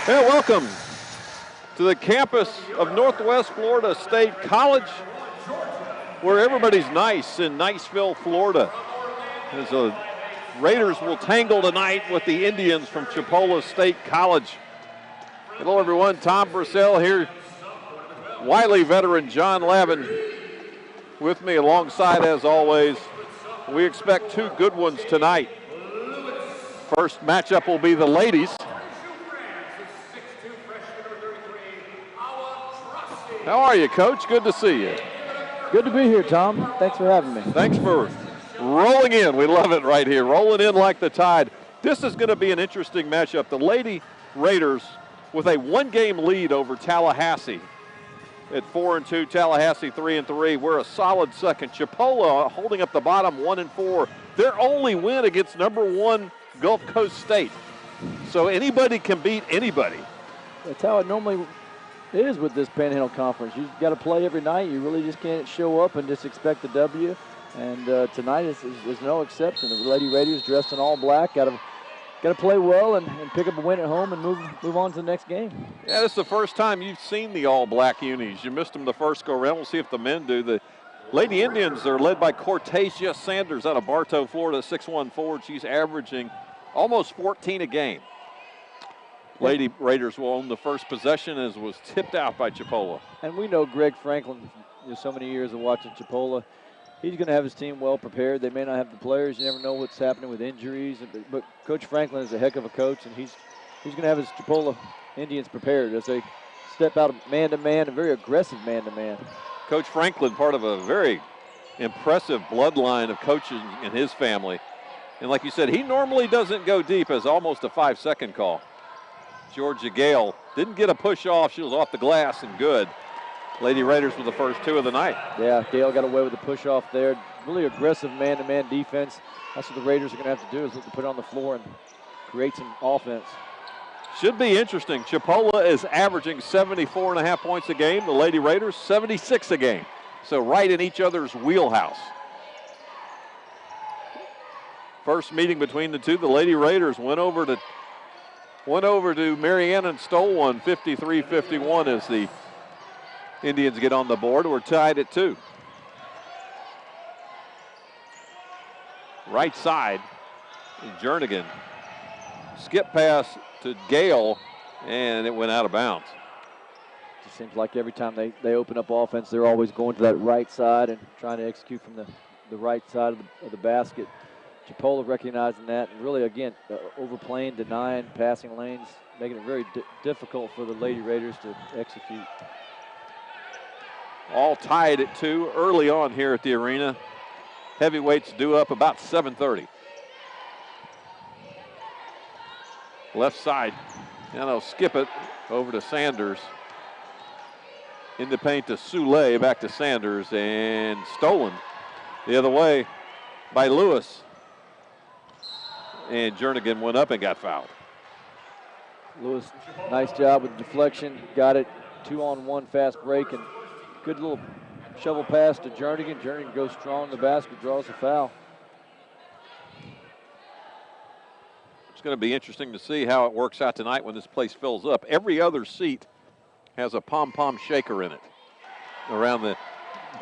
Hey, welcome to the campus of Northwest Florida State College, where everybody's nice in Niceville, Florida. As the Raiders will tangle tonight with the Indians from Chipola State College. Hello, everyone. Tom Purcell here. Wiley veteran John Lavin with me alongside, as always. We expect two good ones tonight. First matchup will be the ladies. How are you, Coach? Good to see you. Good to be here, Tom. Thanks for having me. Thanks for rolling in. We love it right here. Rolling in like the tide. This is going to be an interesting matchup. The Lady Raiders with a one-game lead over Tallahassee. At 4-2, Tallahassee 3-3. We're a solid second. Chipola holding up the bottom 1-4. Their only win against #1 Gulf Coast State. So anybody can beat anybody. That's how it normally is with this Panhandle Conference. You've got to play every night. You really just can't show up and just expect a W. And tonight is no exception. The Lady Raiders dressed in all black. Got to play well and pick up a win at home and move on to the next game. Yeah, this is the first time you've seen the all-black unis. You missed them the first go-around. We'll see if the men do. The Lady Indians are led by Cortasia Sanders out of Bartow, Florida, 6'1" forward. She's averaging almost 14 a game. Lady Raiders will own the first possession, as was tipped out by Chipola. And we know Greg Franklin, so many years of watching Chipola, he's going to have his team well prepared. They may not have the players. You never know what's happening with injuries. But Coach Franklin is a heck of a coach, and he's going to have his Chipola Indians prepared as they step out of man-to-man, a very aggressive man-to-man. Coach Franklin, part of a very impressive bloodline of coaches in his family. And like you said, he normally doesn't go deep as almost a 5-second call. Georgia Gale didn't get a push off. She was off the glass and good. Lady Raiders with the first two of the night. Yeah, Gale got away with the push off there. Really aggressive man-to-man defense. That's what the Raiders are going to have to do, is look to put it on the floor and create some offense. Should be interesting. Chipola is averaging 74.5 points a game. The Lady Raiders, 76 a game. So right in each other's wheelhouse. First meeting between the two, the Lady Raiders went over to Marianna and stole one, 53-51, as the Indians get on the board. We're tied at 2. Right side, Jernigan. Skip pass to Gale, and it went out of bounds. It seems like every time they open up offense, they're always going to that right side and trying to execute from the right side of the basket. Chipola recognizing that, and really, again, overplaying, denying passing lanes, making it very difficult for the Lady Raiders to execute. All tied at 2 early on here at the arena. Heavyweights due up about 7:30. Left side, and they'll skip it over to Sanders. In the paint to Soule, back to Sanders, and stolen the other way by Lewis. And Jernigan went up and got fouled. Lewis, nice job with the deflection. Got it. 2-on-1 fast break, and good little shovel pass to Jernigan. Jernigan goes strong in the basket, draws a foul. It's going to be interesting to see how it works out tonight when this place fills up. Every other seat has a pom-pom shaker in it around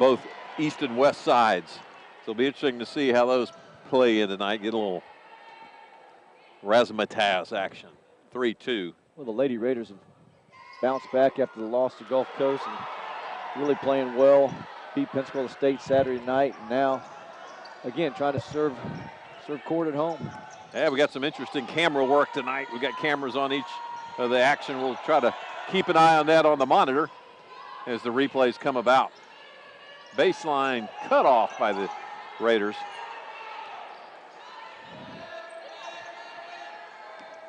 both east and west sides. So it'll be interesting to see how those play in tonight. Get a little razzmatazz action. 3-2. Well, the Lady Raiders have bounced back after the loss to Gulf Coast and really playing well. Beat Pensacola State Saturday night, and now, again, trying to serve court at home. Yeah, we got some interesting camera work tonight. We got cameras on each of the action. We'll try to keep an eye on that on the monitor as the replays come about. Baseline cut off by the Raiders.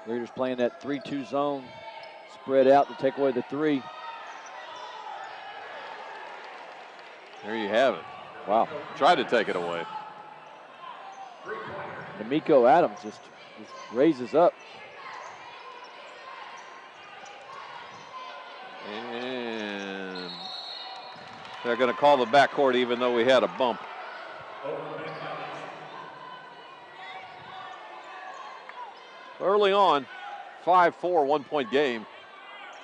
Raiders playing that 3-2 zone, spread out to take away the 3. There you have it. Wow. Tried to take it away. D'Amico Adams just raises up. And they're going to call the backcourt even though we had a bump. Early on, 5-4, 1-point game.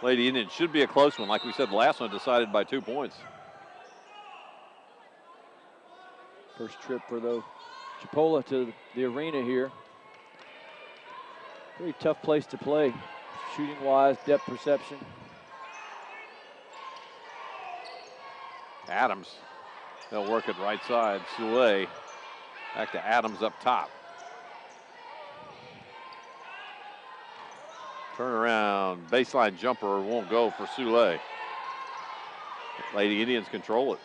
Lady Indians should be a close one. Like we said, the last one decided by 2 points. First trip for the Chipola to the arena here. Very tough place to play, shooting-wise, depth perception. Adams, they'll work it right side. Soule, back to Adams up top. Turnaround, baseline jumper won't go for Soule. Lady Indians control it.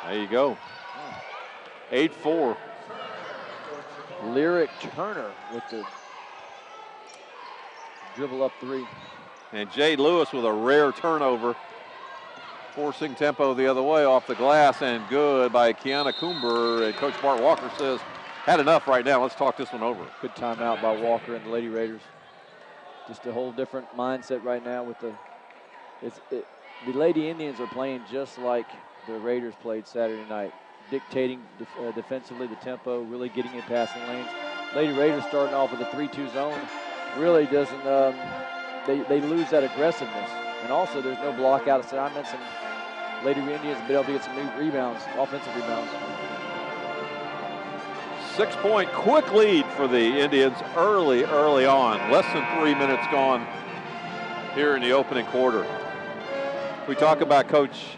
There you go. 8-4. Lyric Turner with the dribble up three. And Jade Lewis with a rare turnover, forcing tempo the other way off the glass, and good by Kiana Coomber. And Coach Bart Walker says, had enough right now. Let's talk this one over. Good timeout by Walker and the Lady Raiders. Just a whole different mindset right now with the Lady Indians are playing just like the Raiders played Saturday night, dictating defensively the tempo, really getting in passing lanes. Lady Raiders starting off with a 3-2 zone really doesn't, they lose that aggressiveness. And also there's no block out assignments, and Lady Indians have been able to get some rebounds, offensive rebounds. 6-point quick lead for the Indians early on. Less than 3 minutes gone here in the opening quarter. We talk about Coach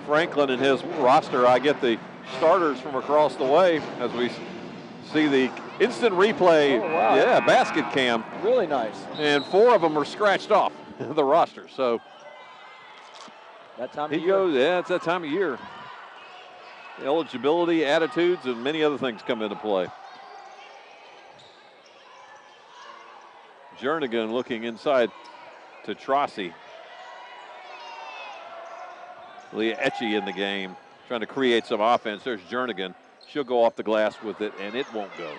Franklin and his roster. I get the starters from across the way as we see the instant replay. Oh, wow. Yeah, basket cam. Really nice. And 4 of them are scratched off the roster. So that time of year. goes. Yeah, it's that time of year. Eligibility, attitudes, and many other things come into play. Jernigan looking inside to Trossi. Leah Etchie in the game, trying to create some offense. There's Jernigan. She'll go off the glass with it, and it won't go.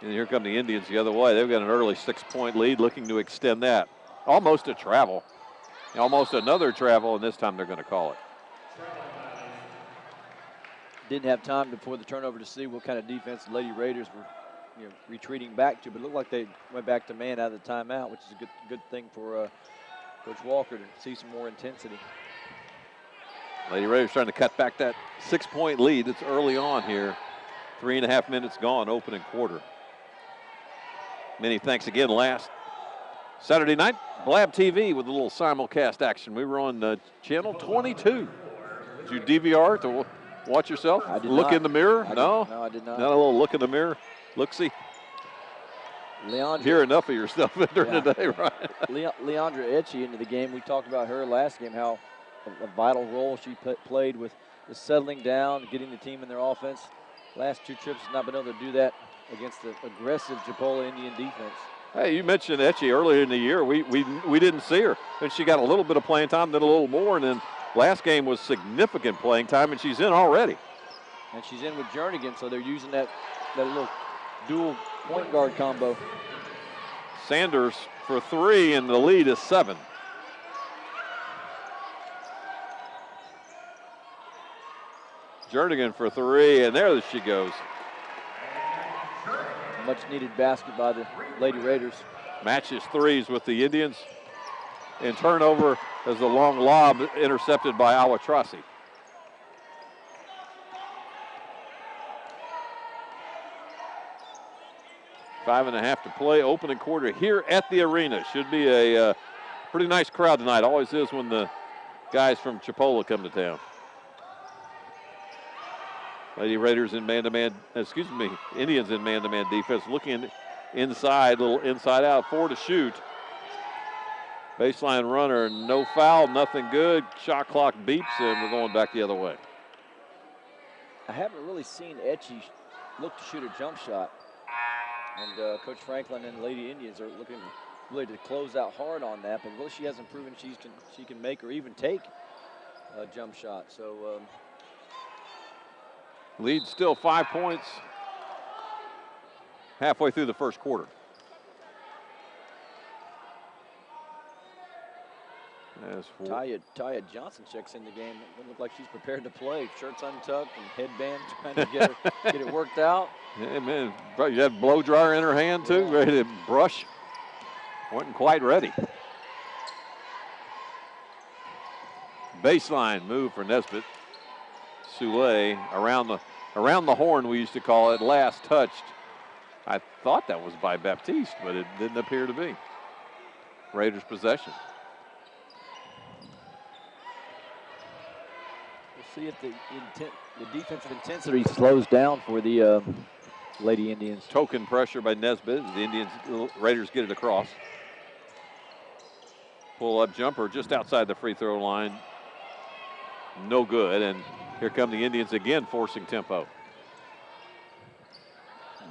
And here come the Indians the other way. They've got an early 6-point lead, looking to extend that. Almost a travel. Almost another travel, and this time they're going to call it. Didn't have time before the turnover to see what kind of defense the Lady Raiders were retreating back to, but it looked like they went back to man out of the timeout, which is a good thing for Coach Walker to see some more intensity. Lady Raiders trying to cut back that 6-point lead. It's early on here. 3.5 minutes gone, opening quarter. Many thanks again. Last Saturday night, Blab TV with a little simulcast action. We were on channel 22. Did you DVR to watch yourself? I did look not. in the mirror? No, I did not. Not a little look in the mirror? Look-see. Leandra, hear enough of yourself during the day, right? Leandra Etchie into the game. We talked about her last game, how a vital role she played with the settling down, getting the team in their offense. Last 2 trips has not been able to do that against the aggressive Chipola Indian defense. Hey, you mentioned Etchie earlier in the year. We didn't see her. And she got a little bit of playing time, then a little more, and then last game was significant playing time, and she's in already. And she's in with Jernigan, so they're using that little dual point guard combo. Sanders for 3, and the lead is 7. Jernigan for 3, and there she goes. Much needed basket by the Lady Raiders. Matches threes with the Indians. And turnover as the long lob intercepted by Awatrasi. Five and a half to play, opening quarter here at the arena. Should be a pretty nice crowd tonight. Always is when the guys from Chipola come to town. Lady Raiders in man-to-man, Indians in man-to-man defense. Looking inside, little inside out, 4 to shoot. Baseline runner, no foul, nothing good. Shot clock beeps, and we're going back the other way. I haven't really seen Etchie look to shoot a jump shot. And Coach Franklin and the Lady Indians are looking really to close out hard on that, but really she hasn't proven she can make or even take a jump shot. So lead still 5 points halfway through the first quarter. As for Taya Johnson checks in the game. It doesn't look like she's prepared to play. Shirts untucked and headband trying to get it worked out. Yeah, man, you had a blow dryer in her hand too, ready to brush. Wasn't quite ready. Baseline move for Nesbitt. Soule around the horn, we used to call it, last touched. I thought that was by Baptiste, but it didn't appear to be. Raiders possession. We'll see if the defensive intensity slows down for the Lady Indians. Token pressure by Nesbitt. The Raiders get it across. Pull-up jumper just outside the free throw line. No good, and here come the Indians again forcing tempo.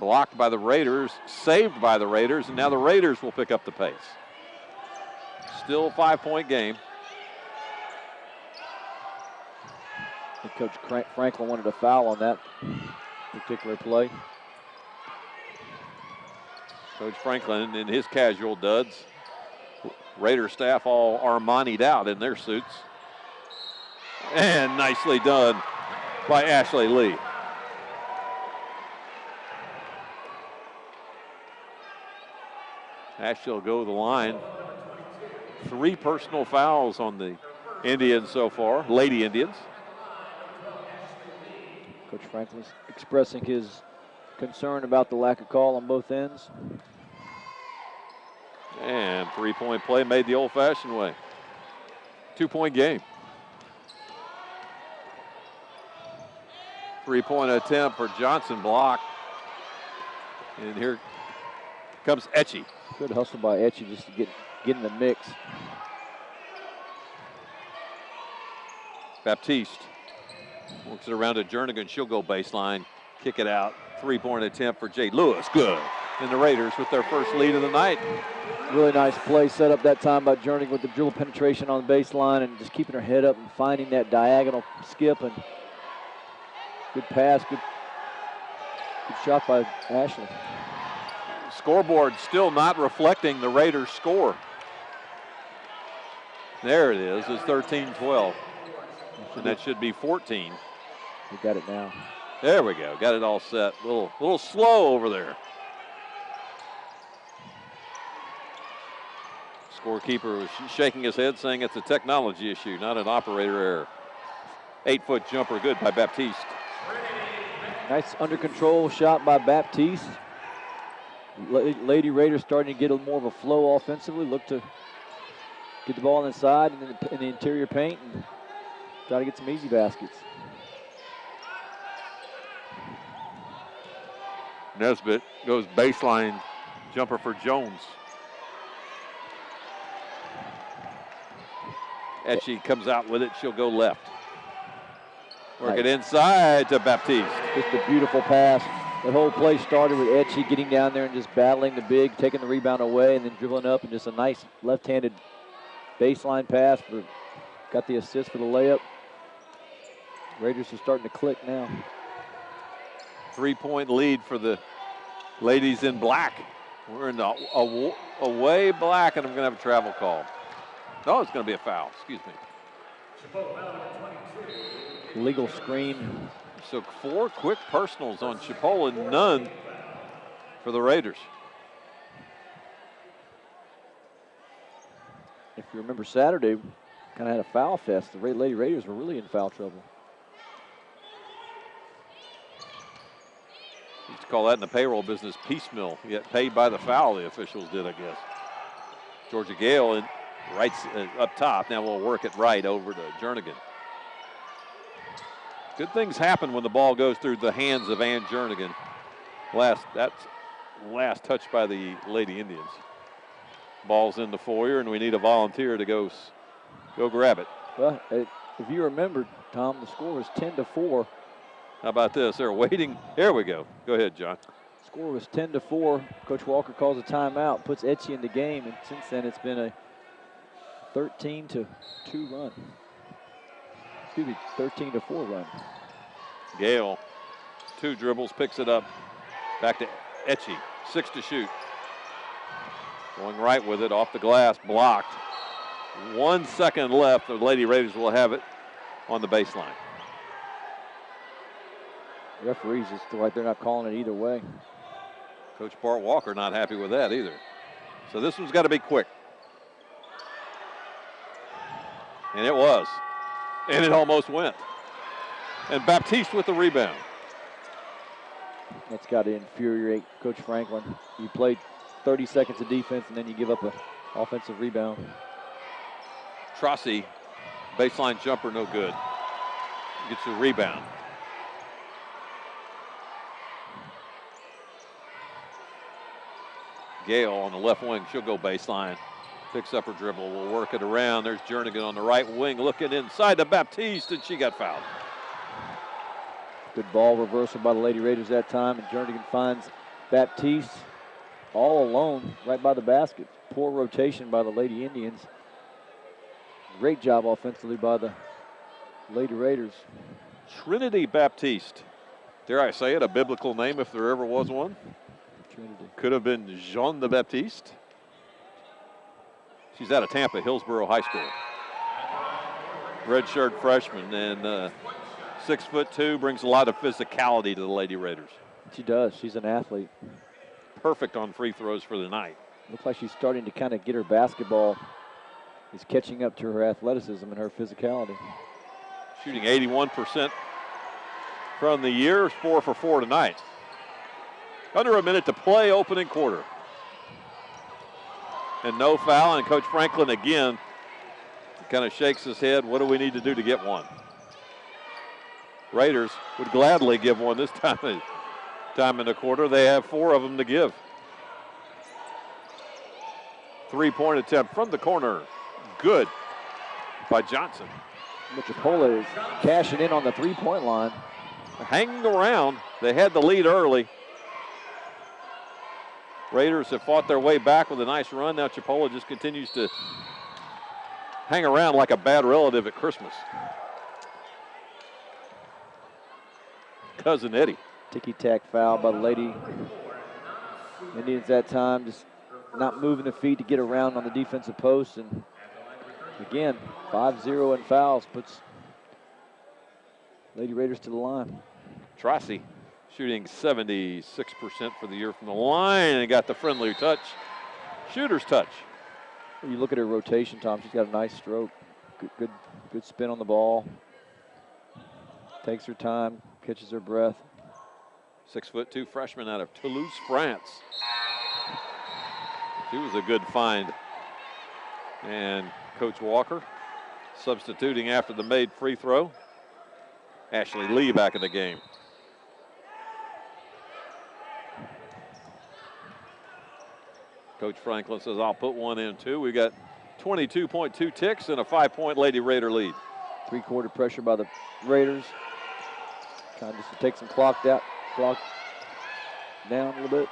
Blocked by the Raiders, saved by the Raiders, and now the Raiders will pick up the pace. Still 5-point game. Coach Franklin wanted a foul on that particular play. Coach Franklin in his casual duds. Raider staff all Armani'd out in their suits. And nicely done by Ashley Lee. Ashley will go to the line. 3 personal fouls on the Indians so far, Lady Indians. Coach Franklin's expressing his concern about the lack of call on both ends. And 3-point play made the old-fashioned way. 2-point game. 3-point attempt for Johnson, blocked. And here comes Etchie. Good hustle by Etchie just to get in the mix. Baptiste works it around to Jernigan. She'll go baseline, kick it out. 3-point attempt for Jade Lewis. Good. And the Raiders with their first lead of the night. Really nice play set up that time by Jernigan with the dribble penetration on the baseline and just keeping her head up and finding that diagonal skip. And good pass, good shot by Ashley. Scoreboard still not reflecting the Raiders' score. There it is. It's 13-12. And that should be 14. We got it now. There we go. Got it all set. A little slow over there. Scorekeeper was shaking his head, saying it's a technology issue, not an operator error. 8-foot jumper, good by Baptiste. Nice under control shot by Baptiste. Lady Raiders starting to get a more of a flow offensively. Look to get the ball inside and in the interior paint and try to get some easy baskets. Nesbitt goes baseline jumper for Jones. Etchie comes out with it. She'll go left. Work it inside to Baptiste. Just a beautiful pass. That whole play started with Etchie getting down there and just battling the big, taking the rebound away, and then dribbling up, and just a nice left-handed baseline pass. Got the assist for the layup. Raiders are starting to click now. 3-point lead for the ladies in black. We're in the away black, and I'm going to have a travel call. No, it's going to be a foul. Excuse me. Legal screen. So 4 quick personals on Chipola, none for the Raiders. If you remember Saturday, kind of had a foul fest. The Lady Raiders were really in foul trouble. Used to call that in the payroll business piecemeal. You get paid by the foul, the officials did, I guess. Georgia Gale in right up top. Now we'll work it right over to Jernigan. Good things happen when the ball goes through the hands of Ann Jernigan. That's last touch by the Lady Indians. Ball's in the foyer, and we need a volunteer to go grab it. Well, if you remember, Tom, the score was 10-4. How about this? They're waiting. Here we go. Go ahead, John. Score was 10-4. Coach Walker calls a timeout, puts Etchie in the game, and since then it's been a 13-2 run. Excuse me, 13-4 run. Gale, 2 dribbles, picks it up. Back to Etchie, 6 to shoot. Going right with it, off the glass, blocked. 1 second left. The Lady Raiders will have it on the baseline. Referees just feel like they're not calling it either way. Coach Bart Walker not happy with that either. So this one's got to be quick. And it was. And it almost went. And Baptiste with the rebound. That's got to infuriate Coach Franklin. You played 30 seconds of defense and then you give up an offensive rebound. Trossi, baseline jumper, no good. Gets a rebound. Gale on the left wing, she'll go baseline. Picks up her dribble, will work it around. There's Jernigan on the right wing looking inside to Baptiste, and she got fouled. Good ball reversal by the Lady Raiders that time, and Jernigan finds Baptiste all alone right by the basket. Poor rotation by the Lady Indians. Great job offensively by the Lady Raiders. Trinity Baptiste. Dare I say it, a biblical name if there ever was one. Trinity. Could have been Jean the Baptiste. She's out of Tampa, Hillsborough High School. Redshirt freshman, and 6'2", brings a lot of physicality to the Lady Raiders. She does. She's an athlete. Perfect on free throws for the night. Looks like she's starting to kind of get her basketball. Is catching up to her athleticism and her physicality. Shooting 81% from the year, 4 for 4 tonight. Under a minute to play, opening quarter. And no foul, and Coach Franklin again kind of shakes his head. What do we need to do to get one? Raiders would gladly give one this time in the quarter. They have 4 of them to give. 3-point attempt from the corner. Good by Johnson. Chipola is cashing in on the 3-point line. Hanging around. They had the lead early. Raiders have fought their way back with a nice run. Now Chipola just continues to hang around like a bad relative at Christmas. Cousin Eddie. Ticky-tack foul by the Lady Indians that time. Just not moving the feet to get around on the defensive post. And again, 5-0 in fouls puts Lady Raiders to the line. Trossi shooting 76% for the year from the line and got the friendly touch. Shooter's touch. You look at her rotation, Tom. She's got a nice stroke. Good spin on the ball. Takes her time, catches her breath. 6'2" freshman out of Toulouse, France. She was a good find. And Coach Walker substituting after the made free throw. Ashley Lee back in the game. Coach Franklin says, I'll put one in too. We got 22.2 ticks and a 5-point Lady Raider lead. 3-quarter pressure by the Raiders. Trying just to take some clock down a little bit.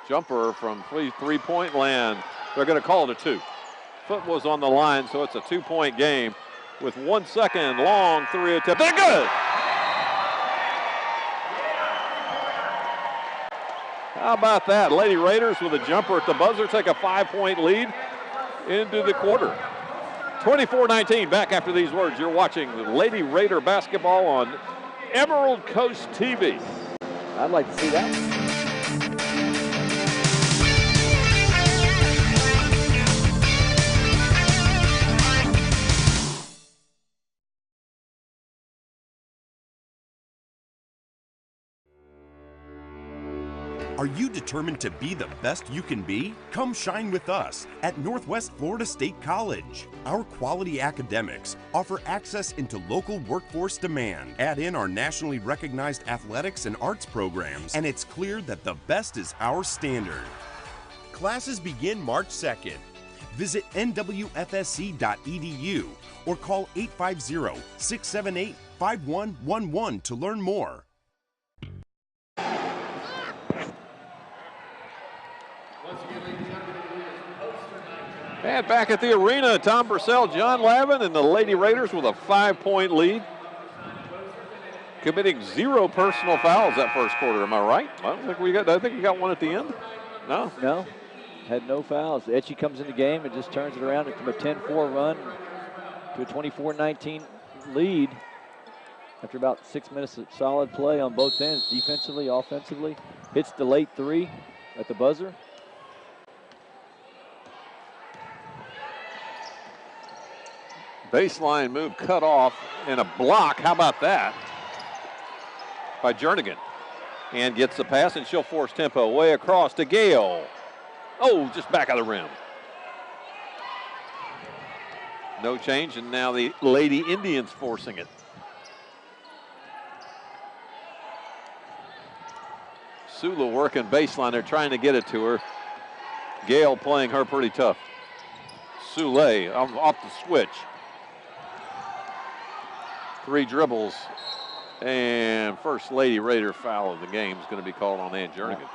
Jumper from three-point land. They're going to call it a 2. Foot was on the line, so it's a 2-point game with 1 second. Long 3 attempt. They're good. How about that? Lady Raiders with a jumper at the buzzer take a 5-point lead into the quarter. 24-19. Back after these words. You're watching the Lady Raider basketball on Emerald Coast TV. I'd like to see that. Are you determined to be the best you can be? Come shine with us at Northwest Florida State College. Our quality academics offer access into local workforce demand. Add in our nationally recognized athletics and arts programs, and it's clear that the best is our standard. Classes begin March 2nd. Visit NWFSC.edu or call 850-678-5111 to learn more. And back at the arena, Tom Purcell, John Lavin, and the Lady Raiders with a 5-point lead. Committing 0 personal fouls that first quarter. Am I right? I think we got one at the end. No? No. Had no fouls. Etchie comes in the game and just turns it around from a 10-4 run to a 24-19 lead after about 6 minutes of solid play on both ends, defensively, offensively. Hits the late 3 at the buzzer. Baseline move cut off and a block. How about that? By Jernigan. And gets the pass, and she'll force tempo way across to Gale. Oh, just back of the rim. No change, and now the Lady Indians forcing it. Sula working baseline. They're trying to get it to her. Gale playing her pretty tough. Sule off the switch. 3 dribbles. And First Lady Raider foul of the game is going to be called on Ann Jernigan.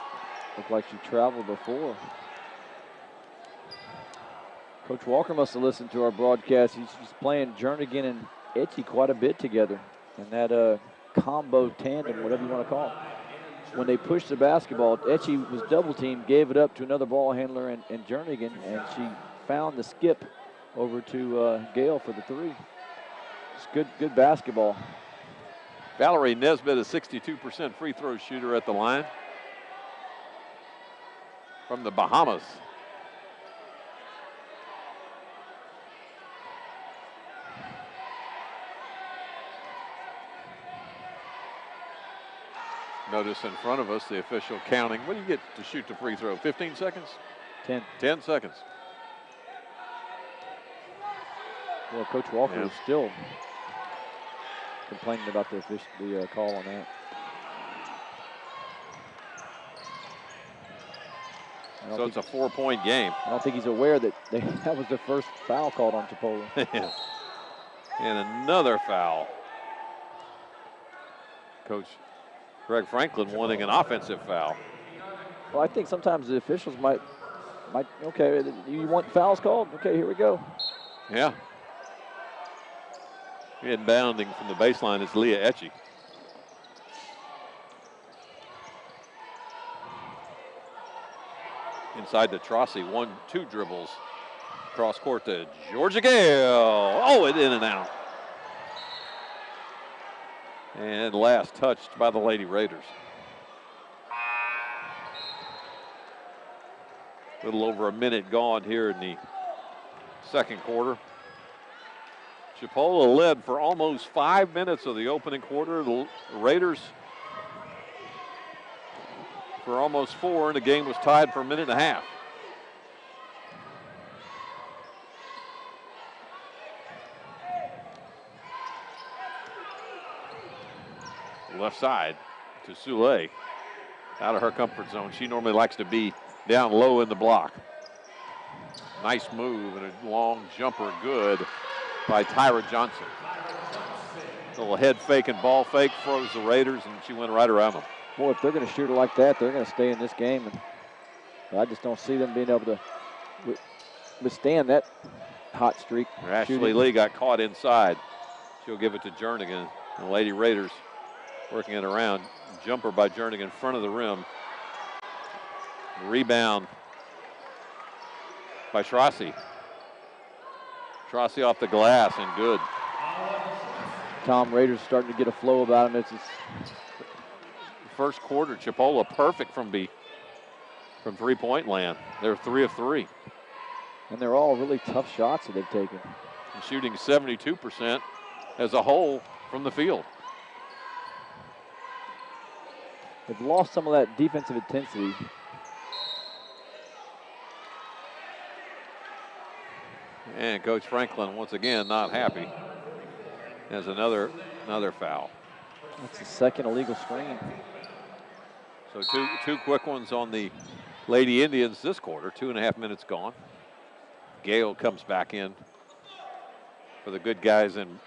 Looked like she traveled before. Coach Walker must have listened to our broadcast. He's playing Jernigan and Etchie quite a bit together. And that combo tandem, whatever you want to call it. When they pushed the basketball, Etchie was double teamed, gave it up to another ball handler and Jernigan, and she found the skip over to Gale for the 3. It's good basketball. Valerie Nesbitt, a 62% free throw shooter at the line from the Bahamas. Notice in front of us the official counting. What do you get to shoot the free throw? 15 seconds? 10. 10 seconds. Well, Coach Walker is still complaining about the call on that. So it's a 4-point game. I don't think he's aware that that was the first foul called on Chipola. And another foul. Coach Greg Franklin wanting an offensive foul. Well, I think sometimes the officials might, okay, you want fouls called? Okay, here we go. Yeah. Inbounding from the baseline is Leah Etchie. Inside to Trossi, 1-2 dribbles. Cross court to Georgia Gale. Oh, it in and out. And last touched by the Lady Raiders. A little over a minute gone here in the second quarter. Chipola led for almost 5 minutes of the opening quarter. The Raiders for almost 4, and the game was tied for a minute and a half. Left side to Sule. Out of her comfort zone. She normally likes to be down low in the block. Nice move and a long jumper, good by Tyra Johnson. A little head fake and ball fake, froze the Raiders, and she went right around them. Boy, if they're going to shoot her like that, they're going to stay in this game. And I just don't see them being able to withstand that hot streak. Ashley Lee got caught inside. She'll give it to Jernigan. The Lady Raiders working it around. Jumper by Jernigan in front of the rim. Rebound by Trossi. Trossi off the glass and good. Tom Raiders starting to get a flow about him. It's first quarter, Chipola perfect from three-point land. They're 3 of 3. And they're all really tough shots that they've taken. And shooting 72% as a whole from the field. They've lost some of that defensive intensity. And Coach Franklin, once again, not happy. Has another foul. That's the second illegal screen. So two quick ones on the Lady Indians this quarter. 2.5 minutes gone. Gale comes back in for the good guys in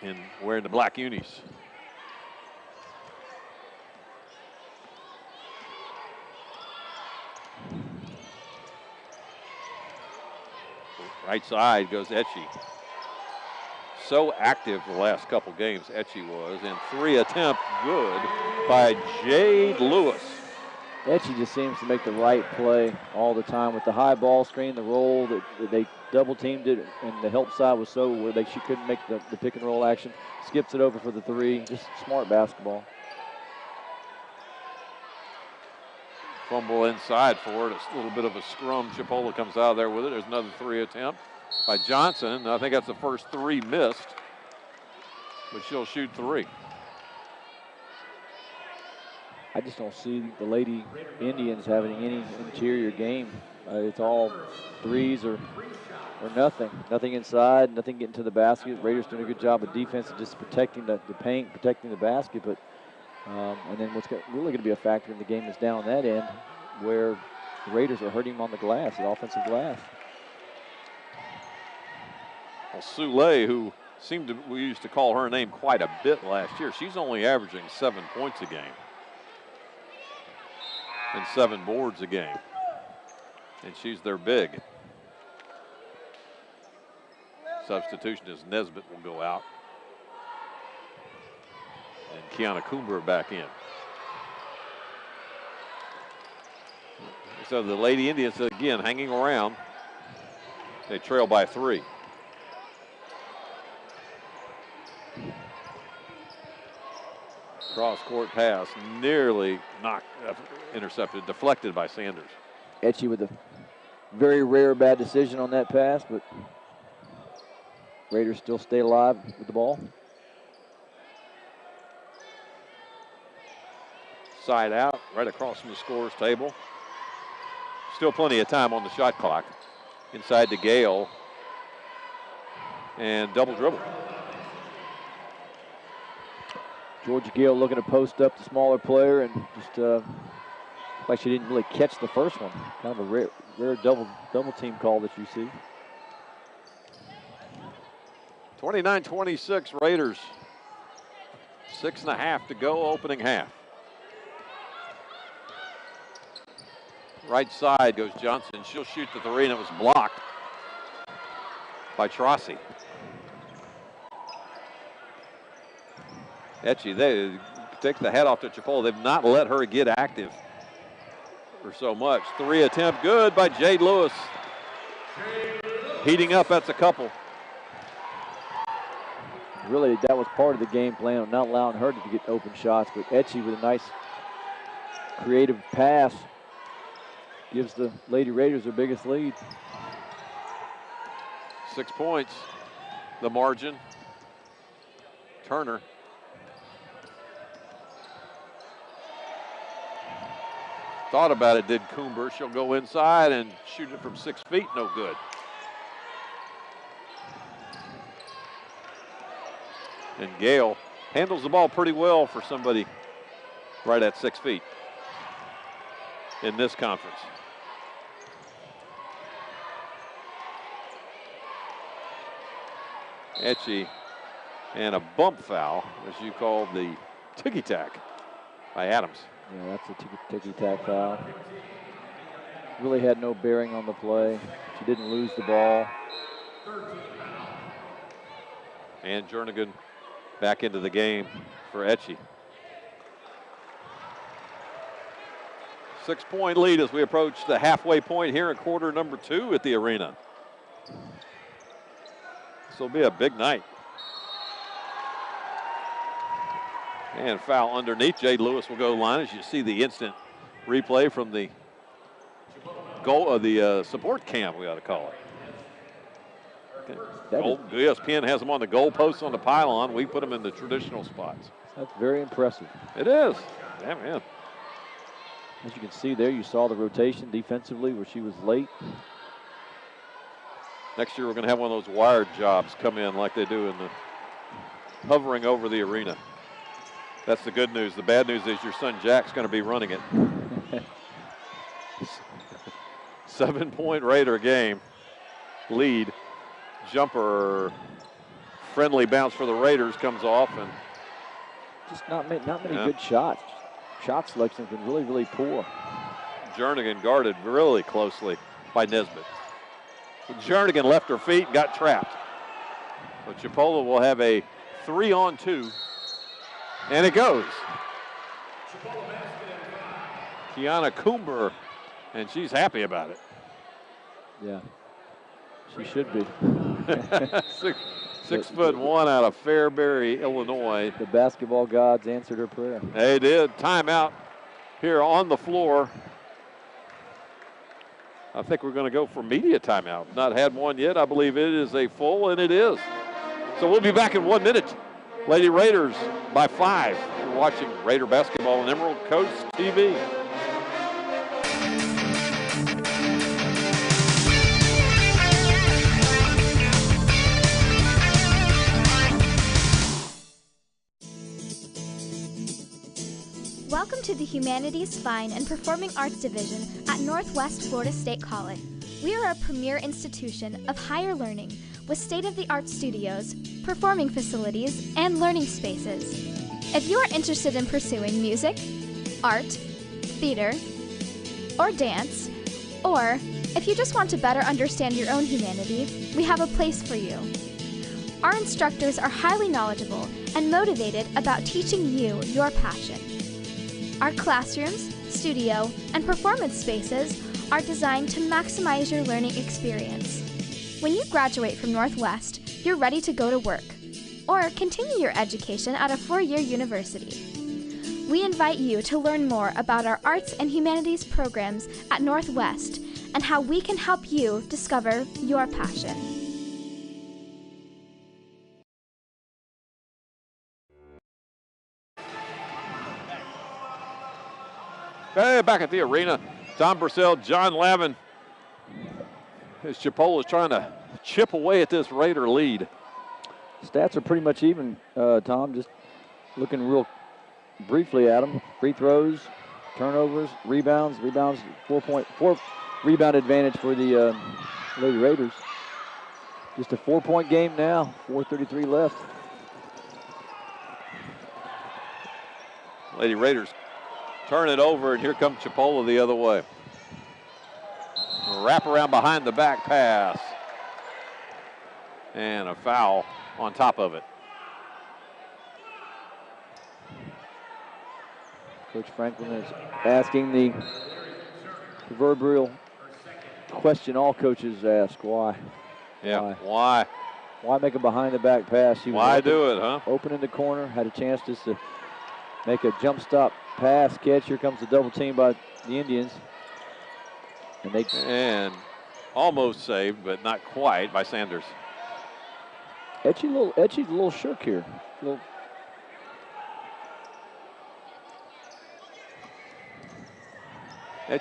wearing the black unis. Right side goes Etchie. So active the last couple games, Etchie was. And 3 attempt good by Jade Lewis. Etchie just seems to make the right play all the time with the high ball screen, the roll that they double teamed it, and the help side was so where she couldn't make the pick and roll action. Skips it over for the three. Just smart basketball. Fumble inside for it. It's a little bit of a scrum. Chipola comes out of there with it. There's another three attempt by Johnson. I think that's the first three missed, but she'll shoot three. I just don't see the Lady Indians having any interior game. It's all threes or nothing. Nothing inside, nothing getting to the basket. Raiders doing a good job of defense, just protecting the paint, protecting the basket. But and then what's really going to be a factor in the game is down that end where the Raiders are hurting them on the glass, the offensive glass. Well, Soule, who we used to call her name quite a bit last year, she's only averaging 7 points a game and 7 boards a game. And she's their big. Substitution is Nesbitt will go out. And Kiana Coomer back in. So the Lady Indians, again, hanging around. They trail by 3. Cross-court pass, nearly intercepted, deflected by Sanders. Etchie with a very rare bad decision on that pass, but Raiders still stay alive with the ball. Side out, right across from the scorer's table. Still plenty of time on the shot clock. Inside to Gale. And double dribble. Georgia Gale looking to post up the smaller player and just like she didn't really catch the first one. Kind of a rare double team call that you see. 29-26 Raiders. 6.5 to go, opening half. Right side goes Johnson. She'll shoot the three, and it was blocked by Trossi. Etchie, they take the head off to Chipola. They've not let her get active for so much. 3 attempt good by Jade Lewis. Heating up, that's a couple. Really, that was part of the game plan, not allowing her to get open shots, but Etchie with a nice creative pass gives the Lady Raiders their biggest lead. 6 points, the margin. Turner. Thought about it, did Coomber. She'll go inside and shoot it from 6 feet, no good. And Gale handles the ball pretty well for somebody right at 6 feet in this conference. Etchie and a bump foul, as you called the ticky-tack by Adams. Yeah, that's a ticky-tack foul. Really had no bearing on the play. She didn't lose the ball. And Jernigan back into the game for Etchie. 6-point lead as we approach the halfway point here in quarter number 2 at the arena. This will be a big night. And foul underneath. Jade Lewis will go line as you see the instant replay from the goal of the support cam, we ought to call it. Okay. ESPN has them on the goal posts on the pylon. We put them in the traditional spots. That's very impressive. It is. Yeah, man. As you can see there, you saw the rotation defensively where she was late. Next year we're going to have one of those wired jobs come in like they do in the hovering over the arena. That's the good news. The bad news is your son Jack's going to be running it. 7-point Raider game lead. Jumper, friendly bounce for the Raiders comes off, and just not many good shots. Shot selection has been really, really poor. Jernigan guarded really closely by Nesbitt. Jernigan left her feet and got trapped. So Chipola will have a 3-on-2, and it goes. Kiana Coomber, and she's happy about it. Yeah, she should be. 6'1" out of Fairbury, Illinois. The basketball gods answered her prayer. They did. Timeout here on the floor. I think we're going to go for media timeout. Not had one yet. I believe it is a full, and it is. So we'll be back in 1 minute. Lady Raiders by 5. You're watching Raider basketball on Emerald Coast TV. Welcome to the Humanities, Fine, and Performing Arts Division at Northwest Florida State College. We are a premier institution of higher learning with state-of-the-art studios, performing facilities, and learning spaces. If you are interested in pursuing music, art, theater, or dance, or if you just want to better understand your own humanity, we have a place for you. Our instructors are highly knowledgeable and motivated about teaching you your passion. Our classrooms, studio, and performance spaces are designed to maximize your learning experience. When you graduate from Northwest, you're ready to go to work or continue your education at a 4-year university. We invite you to learn more about our arts and humanities programs at Northwest and how we can help you discover your passion. Hey, back at the arena, Tom Purcell, John Lavin, as Chipola is trying to chip away at this Raider lead. Stats are pretty much even, Tom, just looking real briefly at them. Free throws, turnovers, rebounds, 4.4 rebound advantage for the Lady Raiders. Just a 4-point game now, 4:33 left. Lady Raiders turn it over, and here comes Chipola the other way. Wrap around behind the back pass. And a foul on top of it. Coach Franklin is asking the proverbial question all coaches ask, why? Yeah, why? Why make a behind the back pass? Why do it, huh? Open in the corner, had a chance just to make a jump stop pass catch. Here comes the double team by the Indians. And almost saved, but not quite by Sanders. Etchy's a little shook here.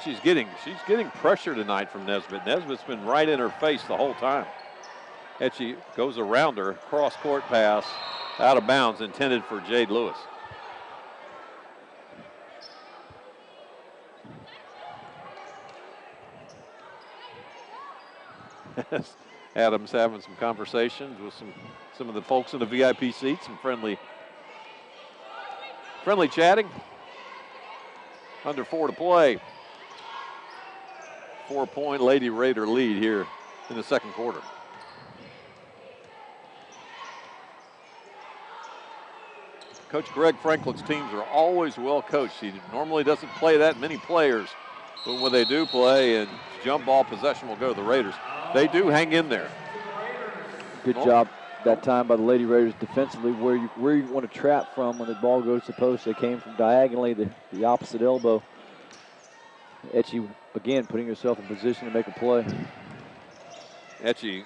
She's getting pressure tonight from Nesbitt. Nesbitt's been right in her face the whole time. Etchy goes around her, cross-court pass, out of bounds, intended for Jade Lewis. Adams having some conversations with some of the folks in the VIP seats, some friendly chatting. Under 4 to play. 4-point Lady Raider lead here in the second quarter. Coach Greg Franklin's teams are always well coached. He normally doesn't play that many players, but when they do play and jump ball possession will go to the Raiders, they do hang in there. Good job that time by the Lady Raiders defensively, where you want to trap from when the ball goes to post. They came from diagonally, the opposite elbow. Etchy, again, putting herself in position to make a play. Etchy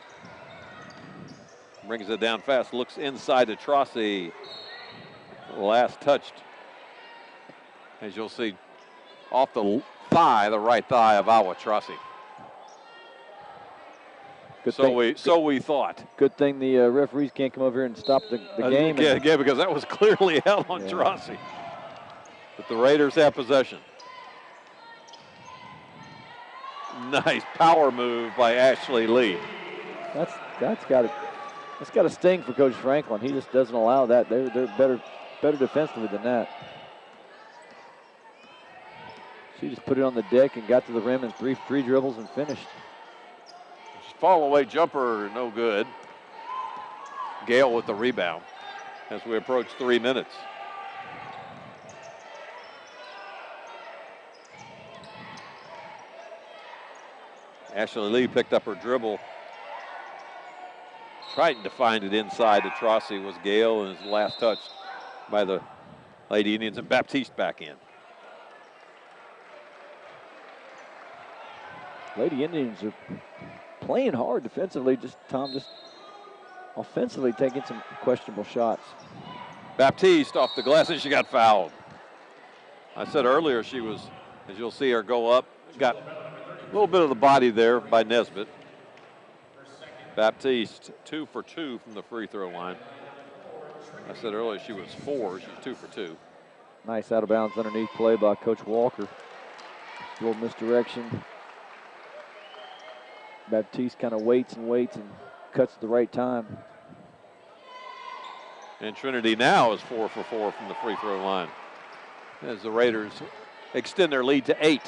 brings it down fast, looks inside to Trossi. Last touched, as you'll see, off the thigh, the right thigh of Awa Trossi. So we thought. Good thing the referees can't come over here and stop the game. Yeah, because that was clearly out on Trossi. But the Raiders have possession. Nice power move by Ashley Lee. That's got to sting for Coach Franklin. He just doesn't allow that. They're better defensively than that. She just put it on the deck and got to the rim in three dribbles and finished. Fall away jumper, no good. Gale with the rebound as we approach 3 minutes. Ashley Lee picked up her dribble. Trying to find it inside to Trossi was Gale, and his last touch by the Lady Indians, and Baptiste back in. Lady Indians are playing hard defensively, just offensively taking some questionable shots. Baptiste off the glass, and she got fouled. I said earlier she was, as you'll see her go up, got a little bit of the body there by Nesbitt. Baptiste 2 for 2 from the free throw line. I said earlier she was 4, she's 2 for 2. Nice out of bounds underneath play by Coach Walker. A little misdirection. Baptiste kind of waits and cuts at the right time. And Trinity now is 4 for 4 from the free throw line as the Raiders extend their lead to 8.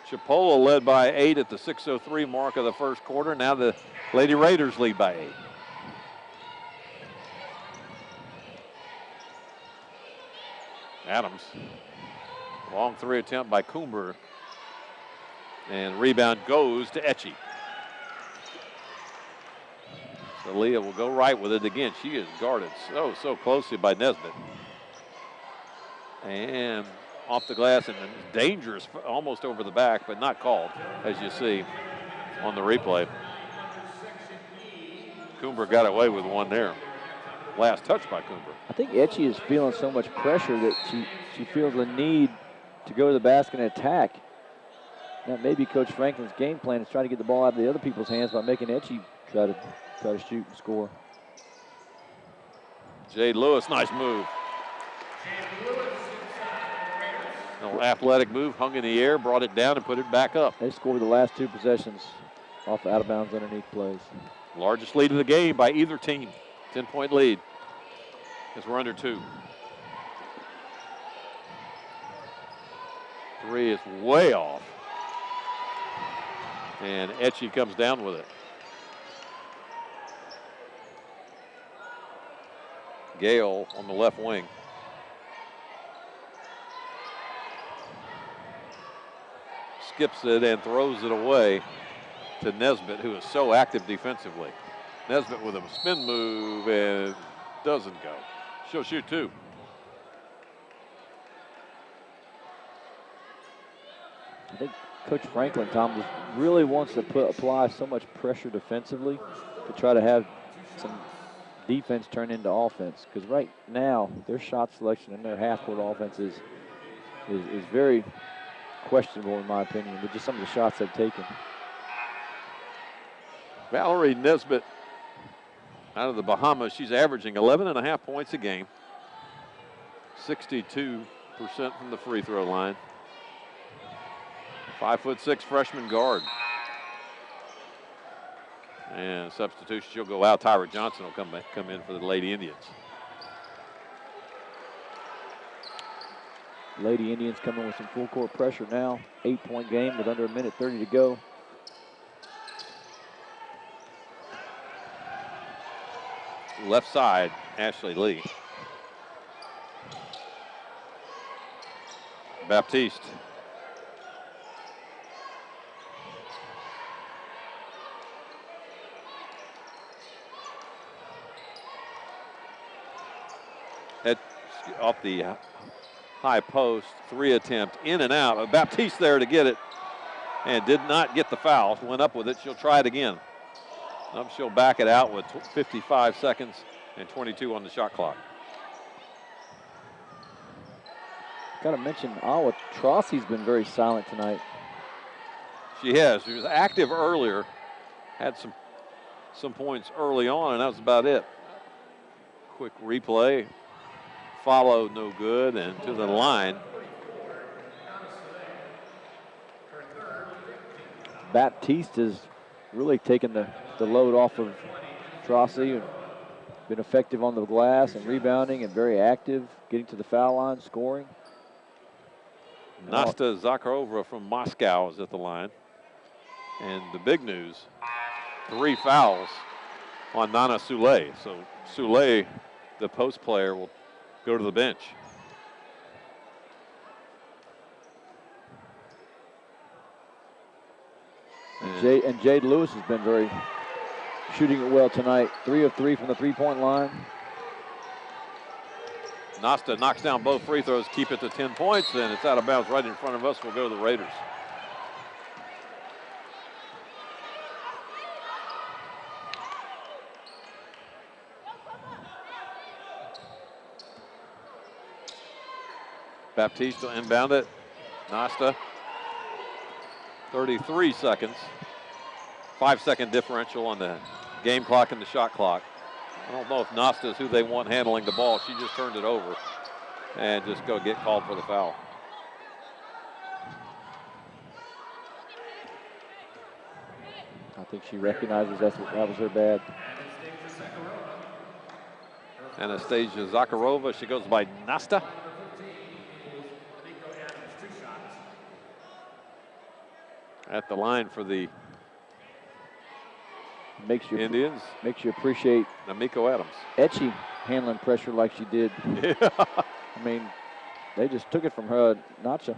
Chipola led by 8 at the 6:03 mark of the first quarter. Now the Lady Raiders lead by 8. Adams, long 3 attempt by Coomber, and rebound goes to Etchie. So Leah will go right with it again. She is guarded so closely by Nesbitt. And off the glass, and dangerous, almost over the back, but not called, as you see on the replay. Coomber got away with one there. Last touch by Coomber. I think Etchie is feeling so much pressure that she feels the need to go to the basket and attack. Now maybe Coach Franklin's game plan is trying to get the ball out of the other people's hands by making Etchie try to shoot and score. Jade Lewis, nice move. An athletic move, hung in the air, brought it down and put it back up. They scored the last 2 possessions off out of bounds underneath plays. Largest lead of the game by either team. 10-point lead as we're under 2. 3 is way off. And Etchie comes down with it. Gale on the left wing. Skips it and throws it away to Nesbitt, who is so active defensively. Nesbitt with a spin move and doesn't go. She'll shoot 2. I think Coach Franklin, Tom, really wants to apply so much pressure defensively to try to have some defense turn into offense. Because right now, their shot selection and their half-court offense is very questionable, in my opinion, with just some of the shots they've taken. Valerie Nesbitt out of the Bahamas. She's averaging 11.5 points a game. 62% from the free throw line. 5'6" freshman guard. And substitution, she'll go out. Tyra Johnson will come in for the Lady Indians. Lady Indians coming with some full court pressure now. 8-point game with under 1:30 to go. Left side, Ashley Lee. Baptiste. Off the high post, 3 attempt, in and out. Baptiste there to get it and did not get the foul. Went up with it. She'll try it again. She'll back it out with 55 seconds and 22 on the shot clock. Got to mention Iowa. Trossey's been very silent tonight. She has. She was active earlier. Had some points early on, and that was about it. Quick replay. Follow, no good, and to the line. Baptiste has really taken the load off of Trossey. Been effective on the glass and rebounding and very active, getting to the foul line, scoring. Nasta Zakharova from Moscow is at the line. And the big news, 3 fouls on Nana Soule. So Soule, the post player, will go to the bench. And Jade Lewis has been shooting it well tonight. 3 of 3 from the three-point line. Nasta knocks down both free throws, keep it to 10 points, and it's out of bounds right in front of us. We'll go to the Raiders. Baptiste will inbound it. Nasta, 33 seconds. 5-second differential on the game clock and the shot clock. I don't know if Nasta is who they want handling the ball. She just turned it over and just go get called for the foul. I think she recognizes that was her bad. Anastasia Zakharova, she goes by Nasta. At the line for the Indians. Makes you appreciate Namiko Adams. Etchie handling pressure like she did. Yeah. I mean, they just took it from her, Nacha.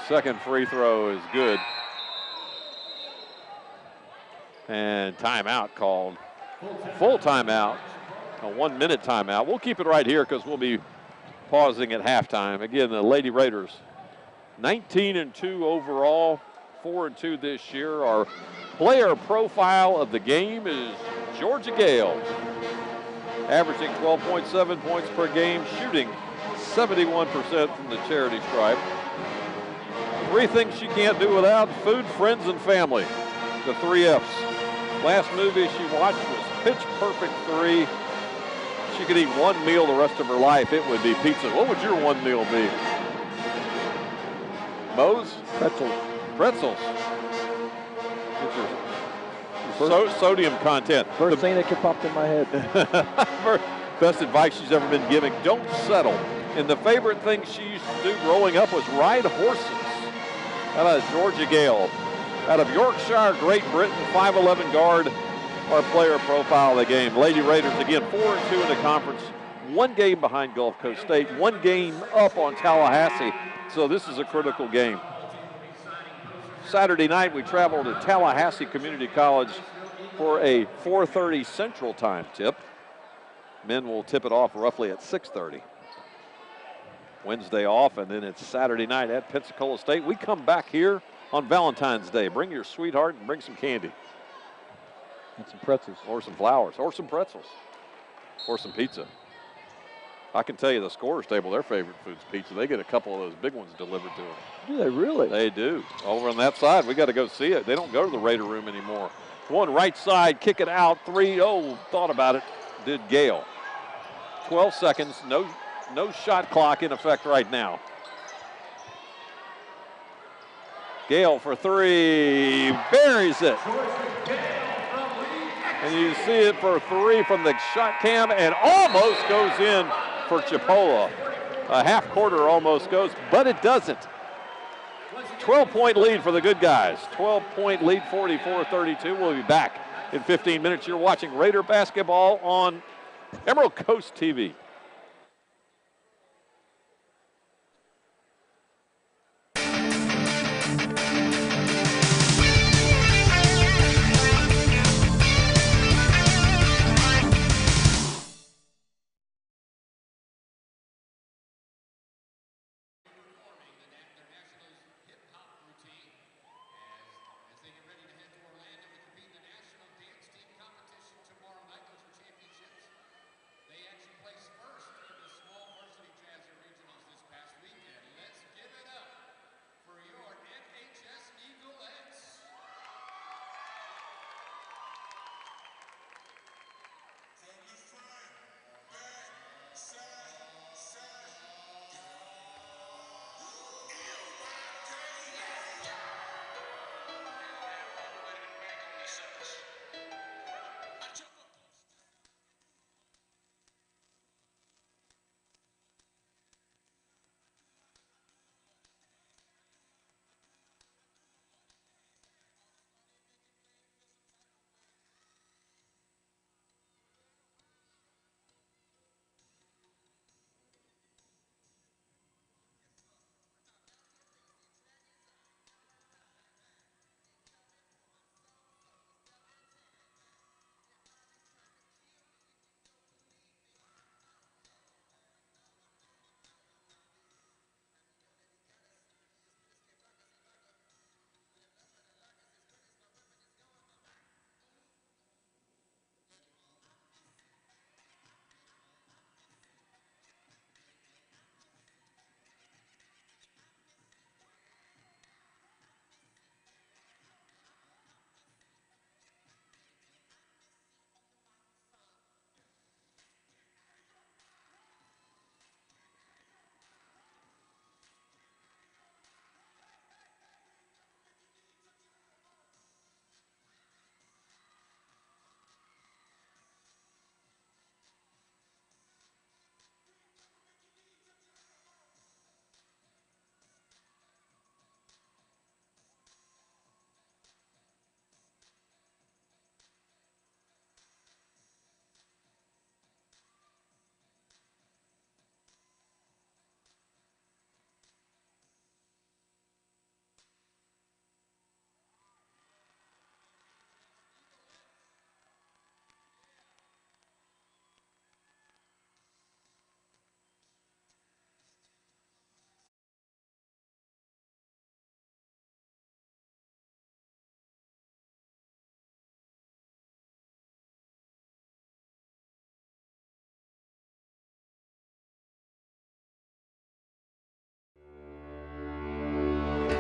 Second free throw is good. And timeout called. Full timeout. A 1-minute timeout. We'll keep it right here because we'll be pausing at halftime. Again, the Lady Raiders, 19-2 overall, 4-2 this year. Our player profile of the game is Georgia Gale, averaging 12.7 points per game, shooting 71% from the charity stripe. 3 things she can't do without: food, friends, and family. The 3 F's. Last movie she watched was Pitch Perfect 3. She could eat 1 meal the rest of her life, it would be pizza. What would your 1 meal be? Moe's? Pretzels. Get your sodium content. First thing that could pop in my head. Best advice she's ever been giving: don't settle. And the favorite thing she used to do growing up was ride horses. Out of Georgia Gale. Out of Yorkshire, Great Britain, 5'11" guard. Our player profile of the game. Lady Raiders, again, 4-2 in the conference. 1 game behind Gulf Coast State. 1 game up on Tallahassee. So this is a critical game. Saturday night, we travel to Tallahassee Community College for a 4:30 Central Time tip. Men will tip it off roughly at 6:30. Wednesday off, and then it's Saturday night at Pensacola State. We come back here on Valentine's Day. Bring your sweetheart and bring some candy. And some pretzels. Or some flowers, or some pretzels, or some pizza. I can tell you the scorer's table, their favorite food's pizza. They get a couple of those big ones delivered to them. Do they really? They do. Over on that side, we got to go see it. They don't go to the Raider room anymore. One right side, kick it out, 3. Oh, thought about it, did Gale. 12 seconds, no shot clock in effect right now. Gale for 3, buries it. And you see it for 3 from the shot cam, and almost goes in for Chipola. A half quarter almost goes, but it doesn't. 12-point lead for the good guys. 12-point lead, 44-32. We'll be back in 15 minutes. You're watching Raider basketball on Emerald Coast TV. Place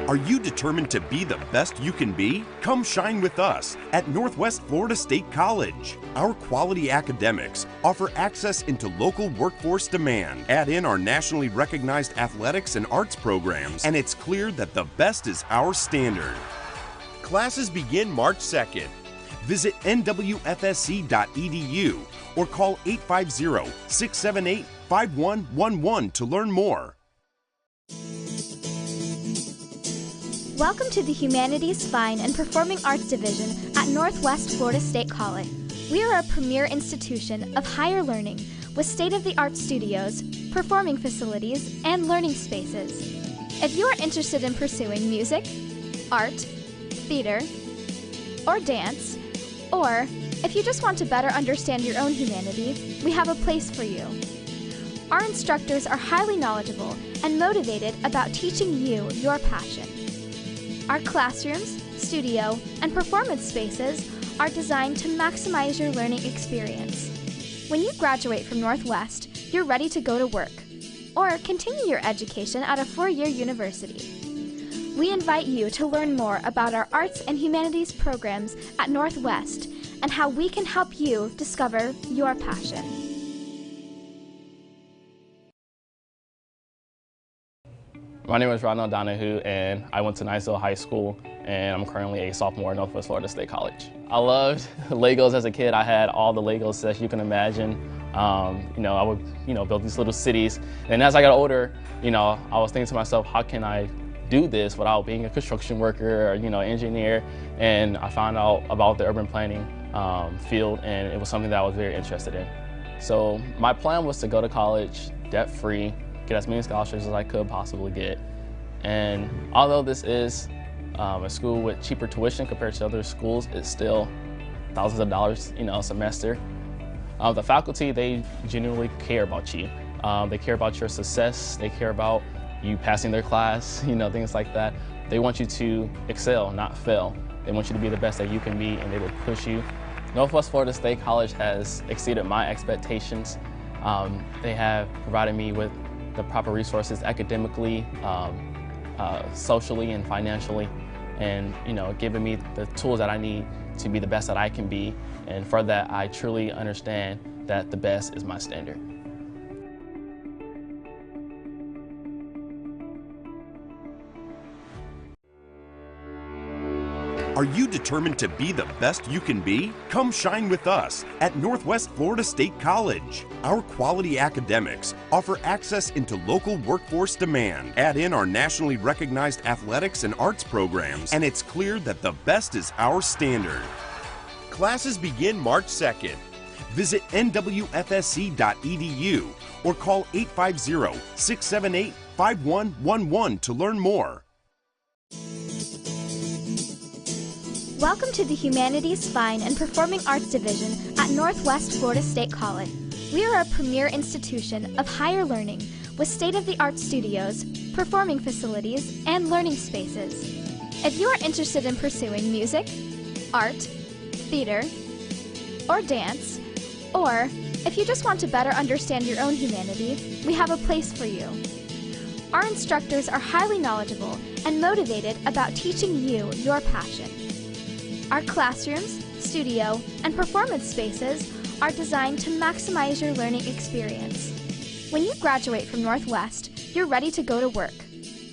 Are you determined to be the best you can be? Come shine with us at Northwest Florida State College. Our quality academics offer access into local workforce demand. Add in our nationally recognized athletics and arts programs, and it's clear that the best is our standard. Classes begin March 2nd. Visit NWFSC.edu or call 850-678-5111 to learn more. Welcome to the Humanities, Fine, and Performing Arts Division at Northwest Florida State College. We are a premier institution of higher learning with state-of-the-art studios, performing facilities, and learning spaces. If you are interested in pursuing music, art, theater, or dance, or if you just want to better understand your own humanity, we have a place for you. Our instructors are highly knowledgeable and motivated about teaching you your passion. Our classrooms, studio, and performance spaces are designed to maximize your learning experience. When you graduate from Northwest, you're ready to go to work or continue your education at a four-year university. We invite you to learn more about our arts and humanities programs at Northwest and how we can help you discover your passion. My name is Ronald Donahue, and I went to Niceville High School, and I'm currently a sophomore at Northwest Florida State College. I loved Legos as a kid. I had all the Legos sets you can imagine. I would, build these little cities. And as I got older, I was thinking to myself, how can I do this without being a construction worker or, engineer? And I found out about the urban planning field, and it was something that I was very interested in. So my plan was to go to college debt-free, get as many scholarships as I could possibly get. And although this is a school with cheaper tuition compared to other schools, it's still thousands of dollars, a semester. The faculty, they genuinely care about you. They care about your success. They care about you passing their class, things like that. They want you to excel, not fail. They want you to be the best that you can be, and they will push you. Northwest Florida State College has exceeded my expectations. They have provided me with the proper resources academically, socially, and financially, and giving me the tools that I need to be the best that I can be. And for that, I truly understand that the best is my standard. Are you determined to be the best you can be? Come shine with us at Northwest Florida State College. Our quality academics offer access into local workforce demand. Add in our nationally recognized athletics and arts programs, and it's clear that the best is our standard. Classes begin March 2nd. Visit NWFSC.edu or call 850-678-5111 to learn more. Welcome to the Humanities, Fine, and Performing Arts Division at Northwest Florida State College. We are a premier institution of higher learning with state-of-the-art studios, performing facilities, and learning spaces. If you are interested in pursuing music, art, theater, or dance, or if you just want to better understand your own humanity, we have a place for you. Our instructors are highly knowledgeable and motivated about teaching you your passion. Our classrooms, studio, and performance spaces are designed to maximize your learning experience. When you graduate from Northwest, you're ready to go to work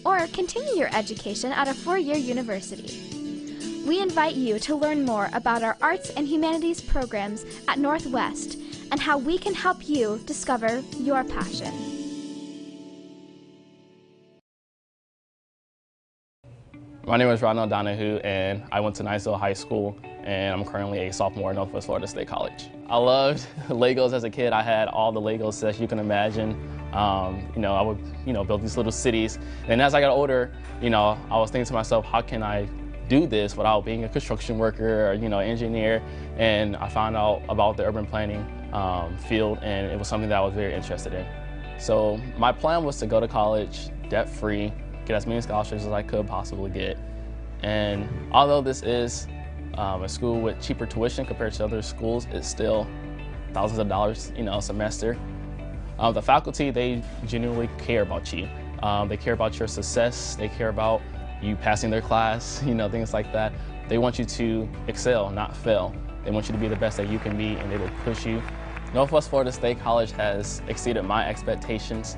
or continue your education at a four-year university. We invite you to learn more about our arts and humanities programs at Northwest and how we can help you discover your passion. My name is Ronald Donahue, and I went to Niceville High School, and I'm currently a sophomore at Northwest Florida State College. I loved Legos as a kid. I had all the Lego sets you can imagine. I would, build these little cities. And as I got older, I was thinking to myself, how can I do this without being a construction worker or, engineer? And I found out about the urban planning field, and it was something that I was very interested in. So my plan was to go to college debt-free, get as many scholarships as I could possibly get. And although this is a school with cheaper tuition compared to other schools, it's still thousands of dollars, a semester. The faculty, they genuinely care about you. They care about your success. They care about you passing their class, things like that. They want you to excel, not fail. They want you to be the best that you can be, and they will push you. Northwest Florida State College has exceeded my expectations.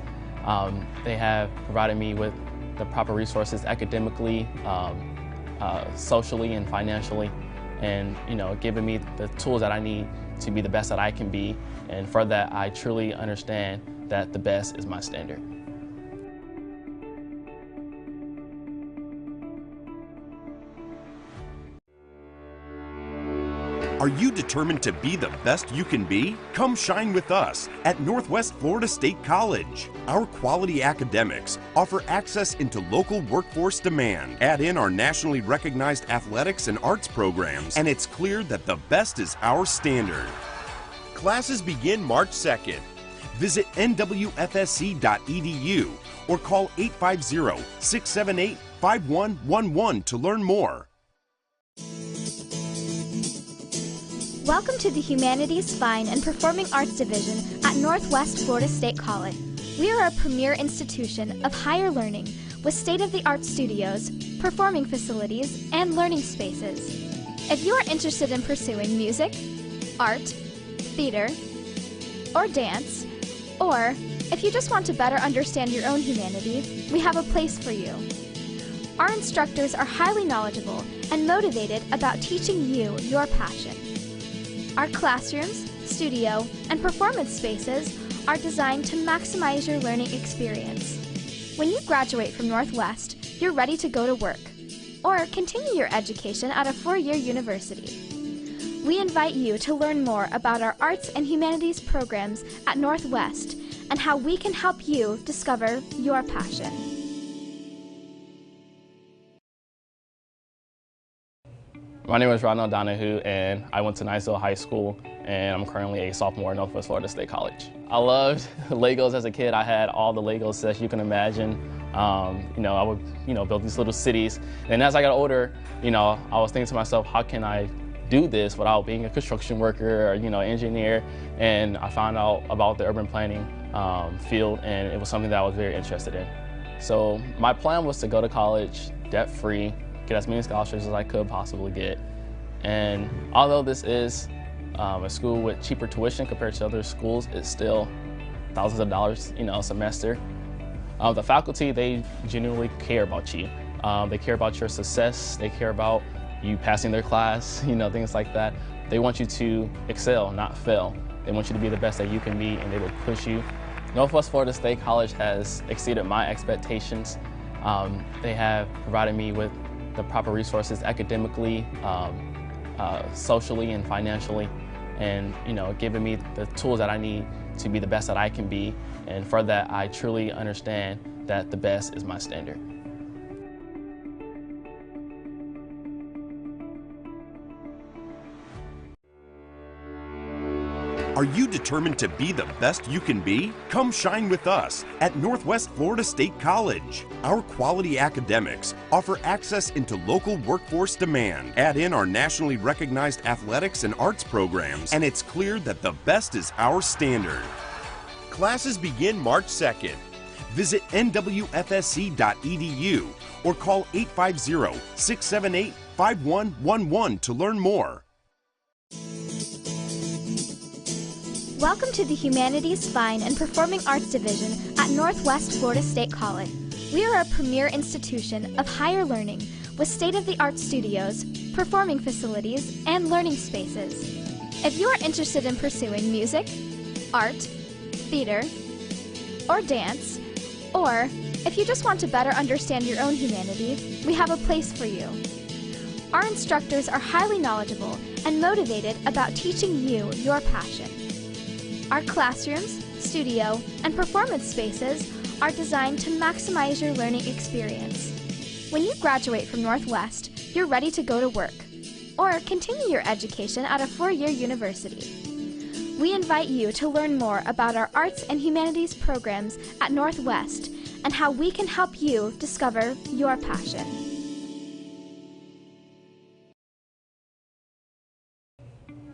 They have provided me with the proper resources academically, socially, and financially, and given me the tools that I need to be the best that I can be. And for that, I truly understand that the best is my standard. Are you determined to be the best you can be? Come shine with us at Northwest Florida State College. Our quality academics offer access into local workforce demand. Add in our nationally recognized athletics and arts programs, and it's clear that the best is our standard. Classes begin March 2nd. Visit NWFSC.edu or call 850-678-5111 to learn more. Welcome to the Humanities, Fine, and Performing Arts Division at Northwest Florida State College. We are a premier institution of higher learning with state-of-the-art studios, performing facilities, and learning spaces. If you are interested in pursuing music, art, theater, or dance, or if you just want to better understand your own humanity, we have a place for you. Our instructors are highly knowledgeable and motivated about teaching you your passion. Our classrooms, studio, and performance spaces are designed to maximize your learning experience. When you graduate from Northwest, you're ready to go to work or continue your education at a four-year university. We invite you to learn more about our arts and humanities programs at Northwest and how we can help you discover your passion. My name is Ronald Donahue, and I went to Niceville High School, and I'm currently a sophomore at Northwest Florida State College. I loved Legos as a kid. I had all the Legos sets you can imagine. I would, build these little cities. And as I got older, I was thinking to myself, how can I do this without being a construction worker or, engineer? And I found out about the urban planning field, and it was something that I was very interested in. So my plan was to go to college debt-free, get as many scholarships as I could possibly get. And although this is a school with cheaper tuition compared to other schools, it's still thousands of dollars, a semester. The faculty, they genuinely care about you. They care about your success. They care about you passing their class, things like that. They want you to excel, not fail. They want you to be the best that you can be, and they will push you. Northwest Florida State College has exceeded my expectations. They have provided me with the proper resources academically, socially, and financially, and given me the tools that I need to be the best that I can be. And for that, I truly understand that the best is my standard. Are you determined to be the best you can be? Come shine with us at Northwest Florida State College. Our quality academics offer access into local workforce demand. Add in our nationally recognized athletics and arts programs, and it's clear that the best is our standard. Classes begin March 2nd. Visit NWFSC.edu or call 850-678-5111 to learn more. Welcome to the Humanities, Fine, and Performing Arts Division at Northwest Florida State College. We are a premier institution of higher learning with state-of-the-art studios, performing facilities, and learning spaces. If you are interested in pursuing music, art, theater, or dance, or if you just want to better understand your own humanity, we have a place for you. Our instructors are highly knowledgeable and motivated about teaching you your passion. Our classrooms, studio, and performance spaces are designed to maximize your learning experience. When you graduate from Northwest, you're ready to go to work or continue your education at a four-year university. We invite you to learn more about our arts and humanities programs at Northwest and how we can help you discover your passion.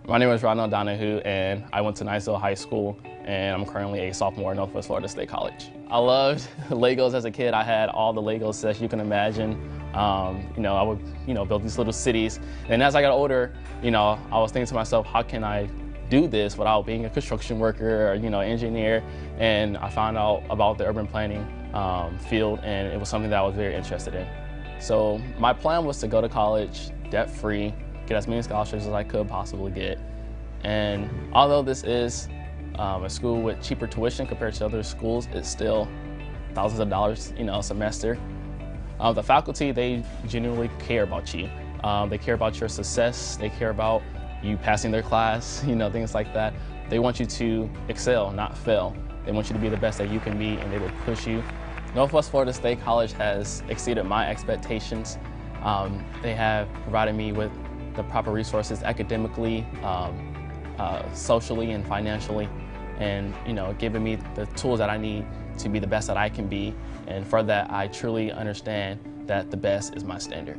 My name is Ronald Donahue, and I went to Niceville High School, and I'm currently a sophomore at Northwest Florida State College. I loved Legos as a kid. I had all the Lego sets you can imagine. I would, build these little cities. And as I got older, I was thinking to myself, how can I do this without being a construction worker or, engineer? And I found out about the urban planning field, and it was something that I was very interested in. So my plan was to go to college debt-free, get as many scholarships as I could possibly get. And although this is a school with cheaper tuition compared to other schools, it's still thousands of dollars, a semester. The faculty, they genuinely care about you. They care about your success. They care about you passing their class, things like that. They want you to excel, not fail. They want you to be the best that you can be, and they will push you. Northwest Florida State College has exceeded my expectations. They have provided me with the proper resources academically, socially, and financially, and giving me the tools that I need to be the best that I can be. And for that, I truly understand that the best is my standard.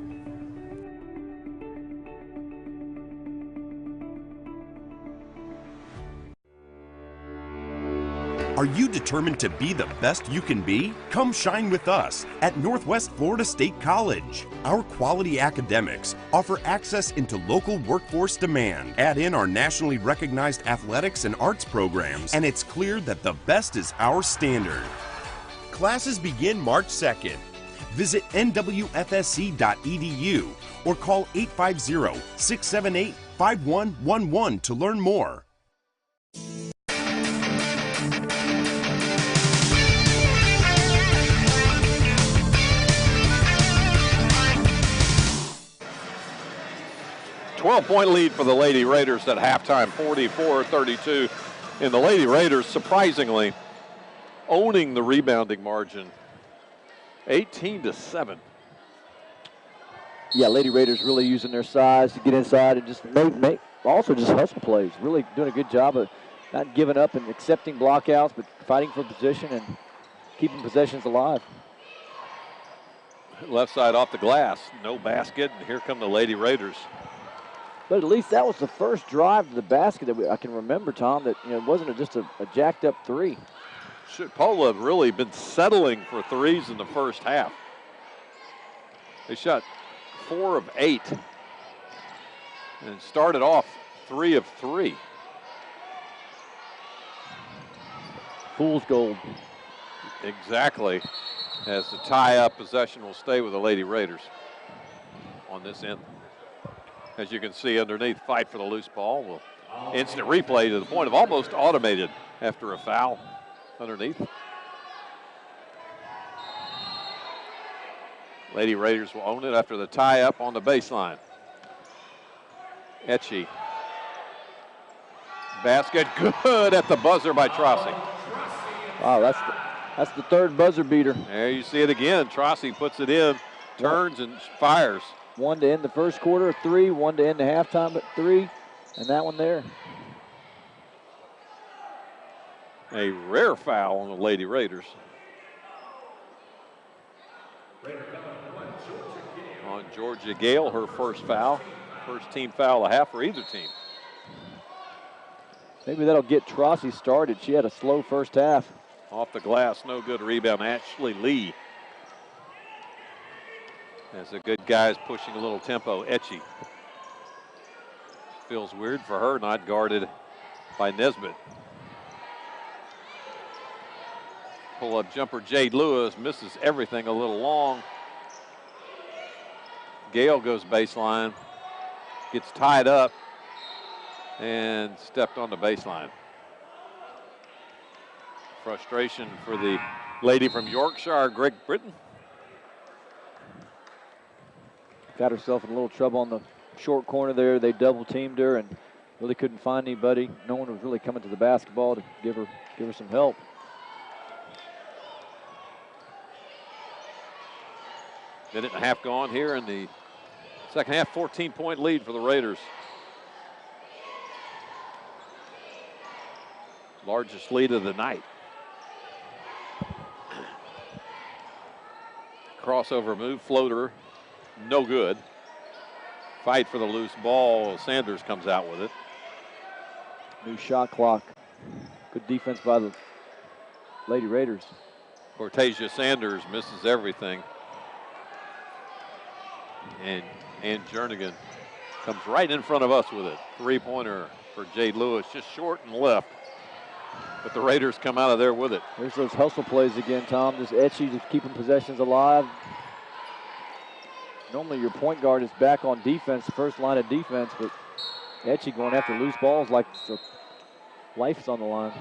Are you determined to be the best you can be? Come shine with us at Northwest Florida State College. Our quality academics offer access into local workforce demand. Add in our nationally recognized athletics and arts programs, and it's clear that the best is our standard. Classes begin March 2nd. Visit NWFSC.edu or call 850-678-5111 to learn more. Point lead for the Lady Raiders at halftime, 44-32. And the Lady Raiders, surprisingly, owning the rebounding margin, 18-7. Yeah, Lady Raiders really using their size to get inside and just make also just hustle plays. Really doing a good job of not giving up and accepting blockouts, but fighting for position and keeping possessions alive. Left side off the glass, no basket, and here come the Lady Raiders. But at least that was the first drive to the basket that I can remember, Tom, that it wasn't just a jacked up three. Chipola have really been settling for threes in the first half. They shot 4 of 8 and started off 3 of 3. Fool's gold. Exactly. As the tie-up possession will stay with the Lady Raiders on this end. As you can see underneath, fight for the loose ball. Well, instant replay to the point of almost automated after a foul underneath. Lady Raiders will own it after the tie-up on the baseline. Etchie. Basket good at the buzzer by Trossi. Wow, that's the third buzzer beater. There you see it again. Trossi puts it in, turns and fires. One to end the first quarter at 3, one to end the halftime at 3, and that one there. A rare foul on the Lady Raiders. On Georgia Gale, her first foul. First team foul of half for either team. Maybe that'll get Trossi started. She had a slow first half. Off the glass, no good rebound. Ashley Lee. As the good guys pushing a little tempo. Etchie. Feels weird for her, not guarded by Nesbitt. Pull-up jumper, Jade Lewis misses everything a little long. Gale goes baseline, gets tied up, and stepped on the baseline. Frustration for the lady from Yorkshire, Greg Britton. Got herself in a little trouble on the short corner there. They double-teamed her and really couldn't find anybody. No one was really coming to the basketball to give her some help. Minute and a half gone here in the second half. 14-point lead for the Raiders. Largest lead of the night. Crossover move, floater, no good. Fight for the loose ball. Sanders comes out with it. New shot clock. Good defense by the Lady Raiders. Cortasia Sanders misses everything. And Jernigan comes right in front of us with it. Three-pointer for Jade Lewis, just short and left. But the Raiders come out of there with it. There's those hustle plays again, Tom. Just Etchie just keeping possessions alive. Normally your point guard is back on defense, the first line of defense, but Etchie going after loose balls like life's on the line.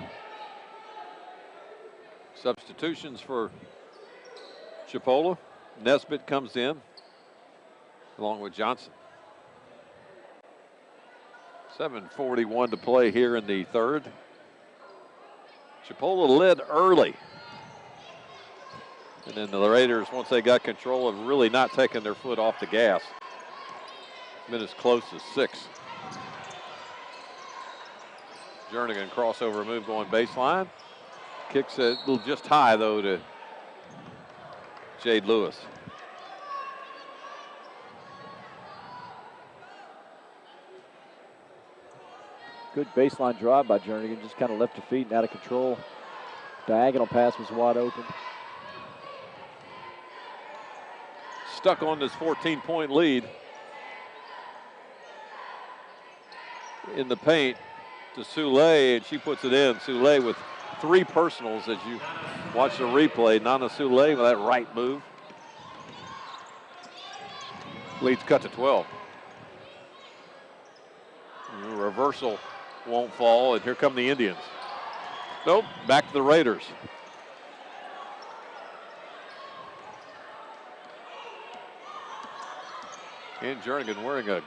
Substitutions for Chipola. Nesbitt comes in along with Johnson. 7:41 to play here in the third. Chipola led early. And then the Raiders, once they got control, have really not taken their foot off the gas. Been as close as 6. Jernigan crossover move going baseline. Kicks it just high, though, to Jade Lewis. Good baseline drive by Jernigan, just kind of left her feet and out of control. Diagonal pass was wide open. Stuck on this 14-point lead in the paint to Soule, and she puts it in. Soule with 3 personals as you watch the replay. Nana Soule with that right move. Lead's cut to 12. Reversal won't fall, and here come the Indians. Nope, back to the Raiders. And Jernigan wearing a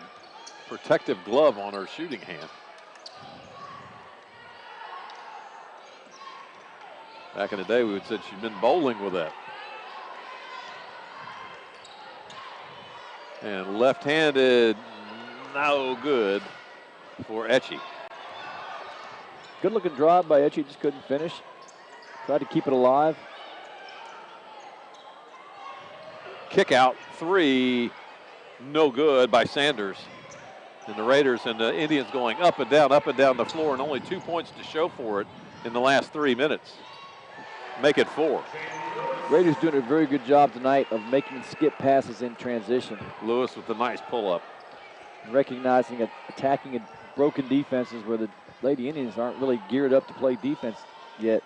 protective glove on her shooting hand. Back in the day, we would say she'd been bowling with that. And left-handed, no good for Etchie. Good-looking drive by Etchie, just couldn't finish. Tried to keep it alive. Kick out 3, no good by Sanders. And the Raiders and the Indians going up and down the floor, and only 2 points to show for it in the last 3 minutes. Make it 4. Raiders doing a very good job tonight of making skip passes in transition. Lewis with a nice pull-up. Recognizing, attacking broken defenses where the Lady Indians aren't really geared up to play defense yet.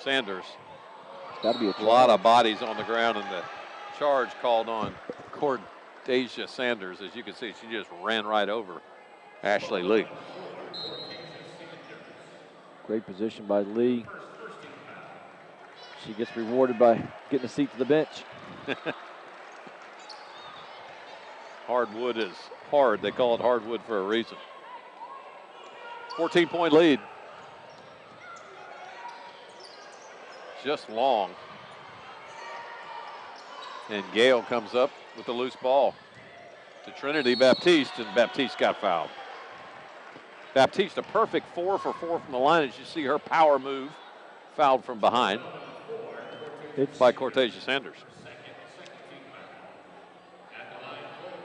Sanders. Got to be a lot of bodies on the ground, and the charge called on Cordasia Sanders. As you can see, she just ran right over Ashley Lee. Great position by Lee. She gets rewarded by getting a seat to the bench. Hardwood is hard. They call it hardwood for a reason. 14-point lead. Just long. And Gale comes up with the loose ball to Trinity Baptiste, and Baptiste got fouled. Baptiste, a perfect 4 for 4 from the line. As you see her power move, fouled from behind by Cortasia Sanders.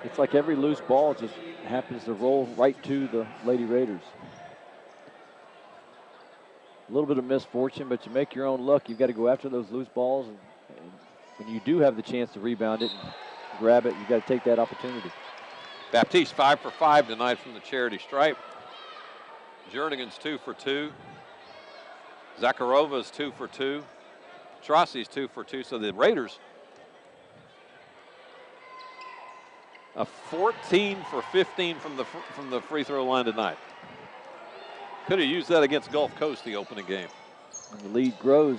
It's like every loose ball just happens to roll right to the Lady Raiders. A little bit of misfortune, but you make your own luck. You've got to go after those loose balls, and when you do have the chance to rebound it and grab it, you've got to take that opportunity. Baptiste 5 for 5 tonight from the charity stripe. Jernigan's 2 for 2. Zakharova's 2 for 2. Trossey's 2 for 2. So the Raiders, a 14 for 15 from the free throw line tonight. Could have used that against Gulf Coast the opening game. And the lead grows.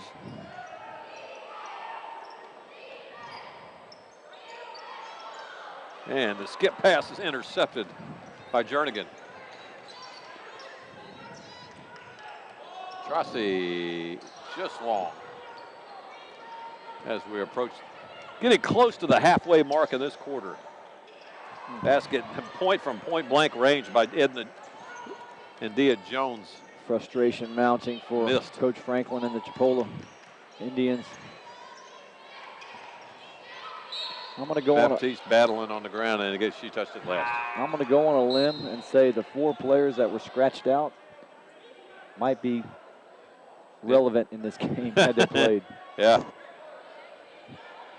And the skip pass is intercepted by Jernigan. Trossey just long as we approach, getting close to the halfway mark of this quarter. Basket point from point blank range by Edna and Dia Jones. Frustration mounting for Coach Franklin and the Chipola Indians. I'm going to go Baptiste battling on the ground, and again, she touched it last. I'm going to go on a limb and say the 4 players that were scratched out might be relevant in this game had they played. Yeah.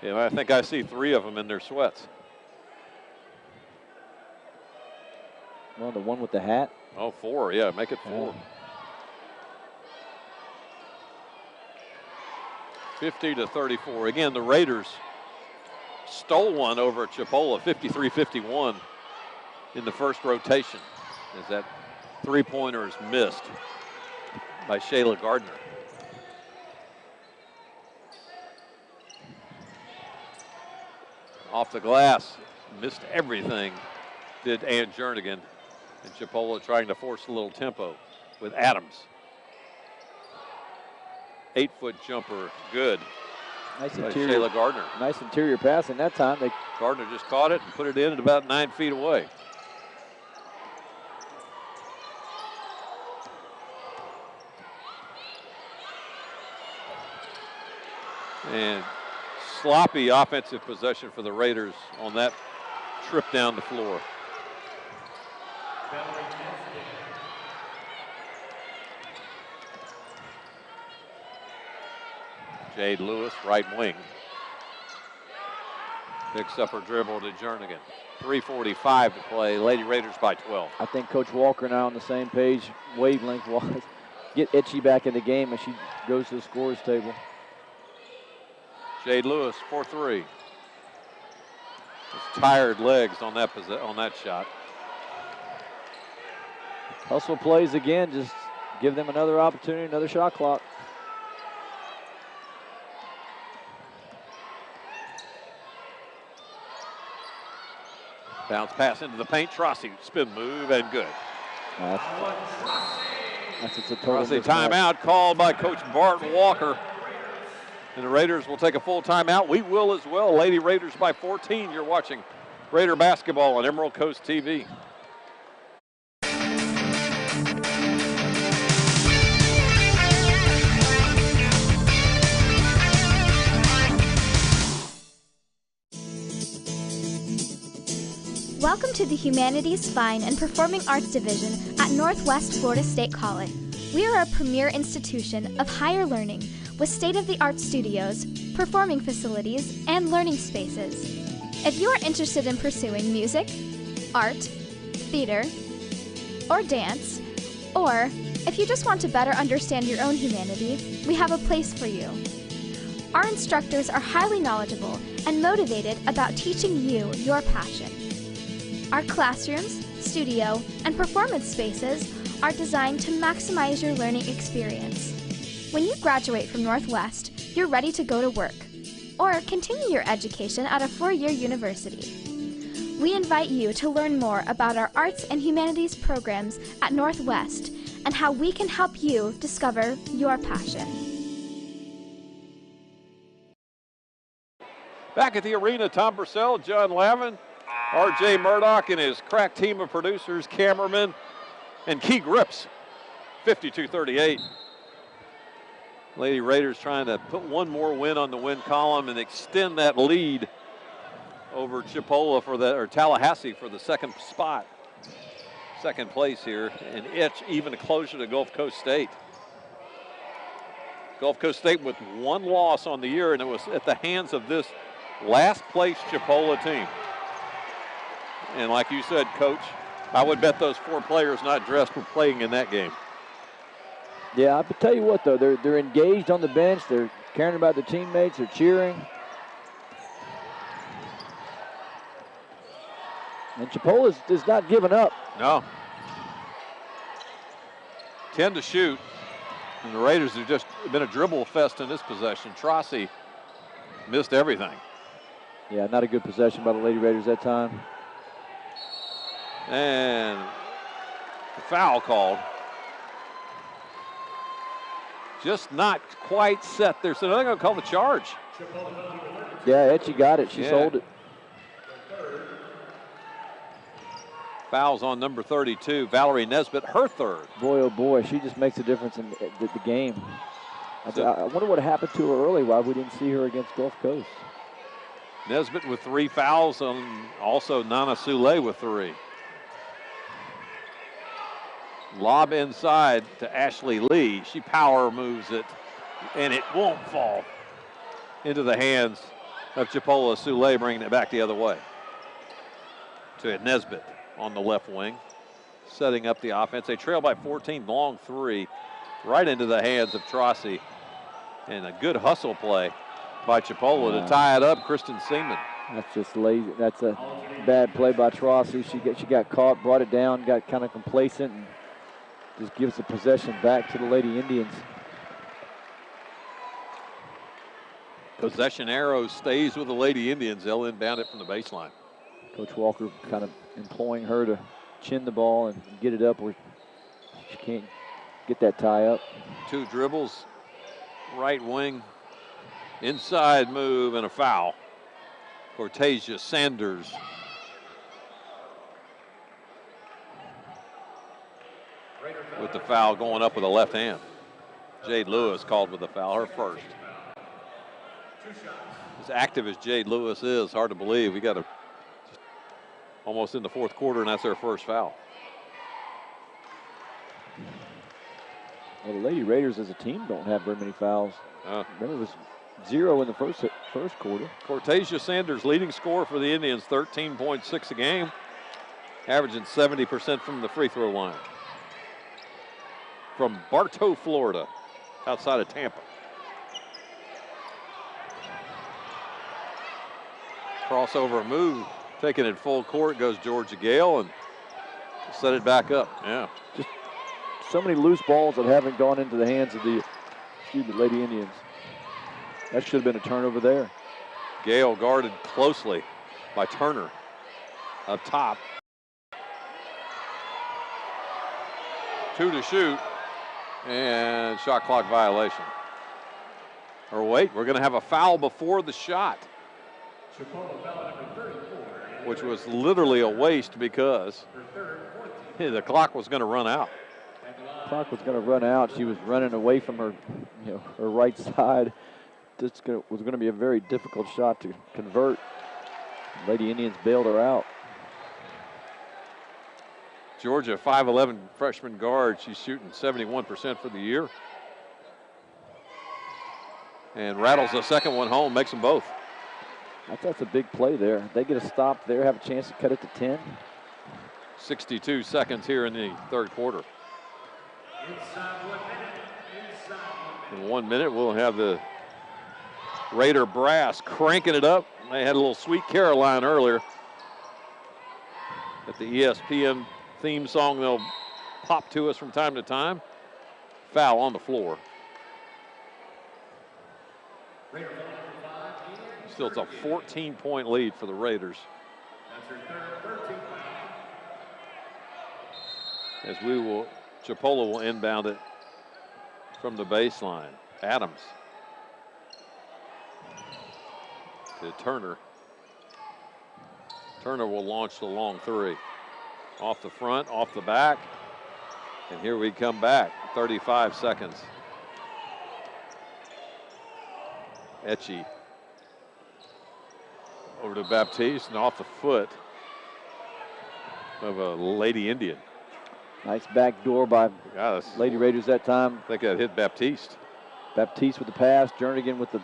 Yeah, I think I see 3 of them in their sweats. Well, the one with the hat. Oh, 4. Yeah, make it 4. 50-34. Again, the Raiders stole one over at Chipola, 53-51 in the first rotation, as that 3-pointer is missed by Shayla Gardner. Off the glass, missed everything, did Ann Jernigan. And Chipola trying to force a little tempo with Adams. 8-foot jumper, good. Nice by interior. Shayla Gardner. Nice interior pass, and that time Gardner just caught it and put it in at about 9 feet away. And sloppy offensive possession for the Raiders on that trip down the floor. Jade Lewis, right wing. Picks up her dribble to Jernigan. 3:45 to play. Lady Raiders by 12. I think Coach Walker and I on the same page, wavelength-wise. Get Itchy back in the game as she goes to the scorer's table. Jade Lewis for 3. Just tired legs on that shot. Hustle plays again, just give them another opportunity, another shot clock. Bounce pass into the paint. Trossi spin move and good. That's a total Trossi timeout called by Coach Bart Walker. And the Raiders will take a full timeout. We will as well. Lady Raiders by 14. You're watching Raider basketball on Emerald Coast TV. Welcome to the Humanities, Fine, and Performing Arts Division at Northwest Florida State College. We are a premier institution of higher learning with state-of-the-art studios, performing facilities, and learning spaces. If you are interested in pursuing music, art, theater, or dance, or if you just want to better understand your own humanity, we have a place for you. Our instructors are highly knowledgeable and motivated about teaching you your passion. Our classrooms, studio, and performance spaces are designed to maximize your learning experience. When you graduate from Northwest, you're ready to go to work or continue your education at a 4-year university. We invite you to learn more about our arts and humanities programs at Northwest and how we can help you discover your passion. Back at the arena, Tom Purcell, John Lavin, R.J. Murdoch and his crack team of producers, cameramen, and Key Grips. 52-38. Lady Raiders trying to put one more win on the win column and extend that lead over Chipola or Tallahassee for the second place here, and even closer to Gulf Coast State. Gulf Coast State with one loss on the year, and it was at the hands of this last place Chipola team. And like you said, Coach, I would bet those 4 players not dressed were playing in that game. Yeah, I can tell you what, though, they're engaged on the bench. They're caring about their teammates. They're cheering. And Chipola is not giving up. No. 10 to shoot. And the Raiders have just been a dribble fest in this possession. Trossi missed everything. Yeah, not a good possession by the Lady Raiders that time. And the foul called. Just not quite set there. So they're going to call the charge. Yeah, Etchy got it. She sold it. Fouls on number 32, Valerie Nesbitt, her 3rd. Boy, oh boy, she just makes a difference in the game. I wonder what happened to her early, why we didn't see her against Gulf Coast. Nesbitt with 3 fouls, and also Nana Sule with 3. Lob inside to Ashley Lee. She power moves it, and it won't fall into the hands of Chipola. Sule bringing it back the other way to Nesbitt on the left wing, setting up the offense. They trail by 14, long 3, right into the hands of Trossi. And a good hustle play by Chipola to tie it up. Kristen Seaman. That's just lazy. That's a bad play by Trossi. She got caught, brought it down, got kind of complacent, and just gives the possession back to the Lady Indians. Possession arrow stays with the Lady Indians. They'll inbound it from the baseline. Coach Walker kind of imploring her to chin the ball and get it up where she can't get that tie up. 2 dribbles, right wing, inside move, and a foul. Cortasia Sanders. With the foul going up with the left hand. Jade Lewis called with the foul, her first. As active as Jade Lewis is, hard to believe. We got almost in the 4th quarter, and that's their first foul. Well, the Lady Raiders as a team don't have very many fouls. Remember, it was 0 in the first quarter. Cortasia Sanders, leading scorer for the Indians, 13.6 a game, averaging 70% from the free throw line. From Bartow, Florida, outside of Tampa. Crossover move, taking it full court, goes Georgia Gale and set it back up. Yeah. Just so many loose balls that haven't gone into the hands of the Lady Indians. That should have been a turnover there. Gale guarded closely by Turner up top. 2 to shoot, and shot clock violation. Or wait, we're going to have a foul before the shot, which was literally a waste because the clock was going to run out. Clock was going to run out. She was running away from her, her right side. This was going to be a very difficult shot to convert. Lady Indians bailed her out. Georgia, 5'11" freshman guard. She's shooting 71% for the year. And rattles the second one home, makes them both. That's a big play there. They get a stop there, have a chance to cut it to 10. 62 seconds here in the 3rd quarter. In 1 minute, we'll have the Raider brass cranking it up. They had a little Sweet Caroline earlier. At the ESPN theme song, they'll pop to us from time to time. Foul on the floor. Still, it's a 14-point lead for the Raiders. As Chipola will inbound it from the baseline. Adams to Turner. Turner will launch the long 3. Off the front, off the back. And here we come back, 35 seconds. Etchie over to Baptiste and off the foot of a Lady Indian. Nice back door by Lady Raiders that time. I think that hit Baptiste. Baptiste with the pass. Jernigan with the,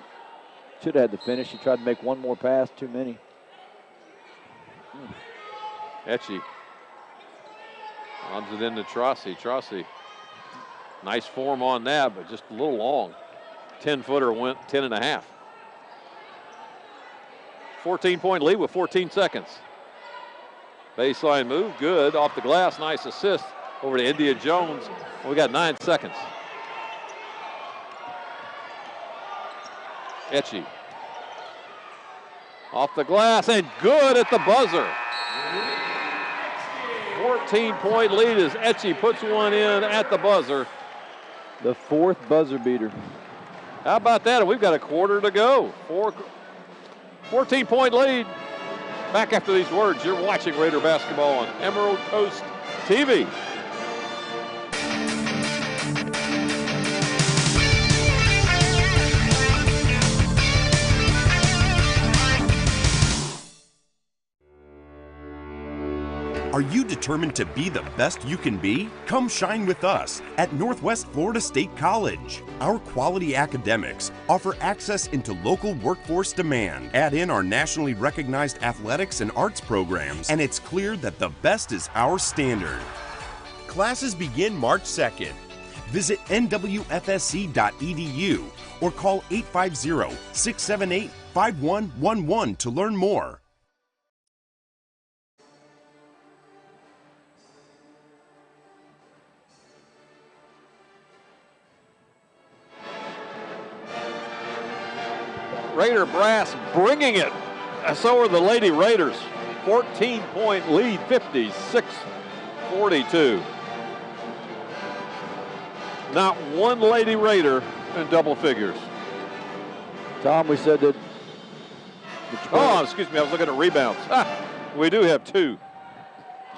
should have had the finish. He tried to make one more pass, too many. Etchie runs it into Trossi. Trossi, nice form on that, but just a little long. 10-footer went 10 and a half. 14-point lead with 14 seconds. Baseline move, good. Off the glass, nice assist over to India Jones. We got 9 seconds. Etchie. Off the glass and good at the buzzer. 14-point lead as Etchie puts one in at the buzzer. The 4th buzzer beater. How about that? We've got a quarter to go. 14-point lead. Back after these words, you're watching Raider basketball on Emerald Coast TV. Are you determined to be the best you can be? Come shine with us at Northwest Florida State College. Our quality academics offer access into local workforce demand. Add in our nationally recognized athletics and arts programs, and it's clear that the best is our standard. Classes begin March 2nd. Visit NWFSC.edu or call 850-678-5111 to learn more. Raider brass bringing it. So are the Lady Raiders. 14-point lead, 56-42. Not one Lady Raider in double figures. Tom, we said that. Oh, excuse me, I was looking at rebounds. We do have two.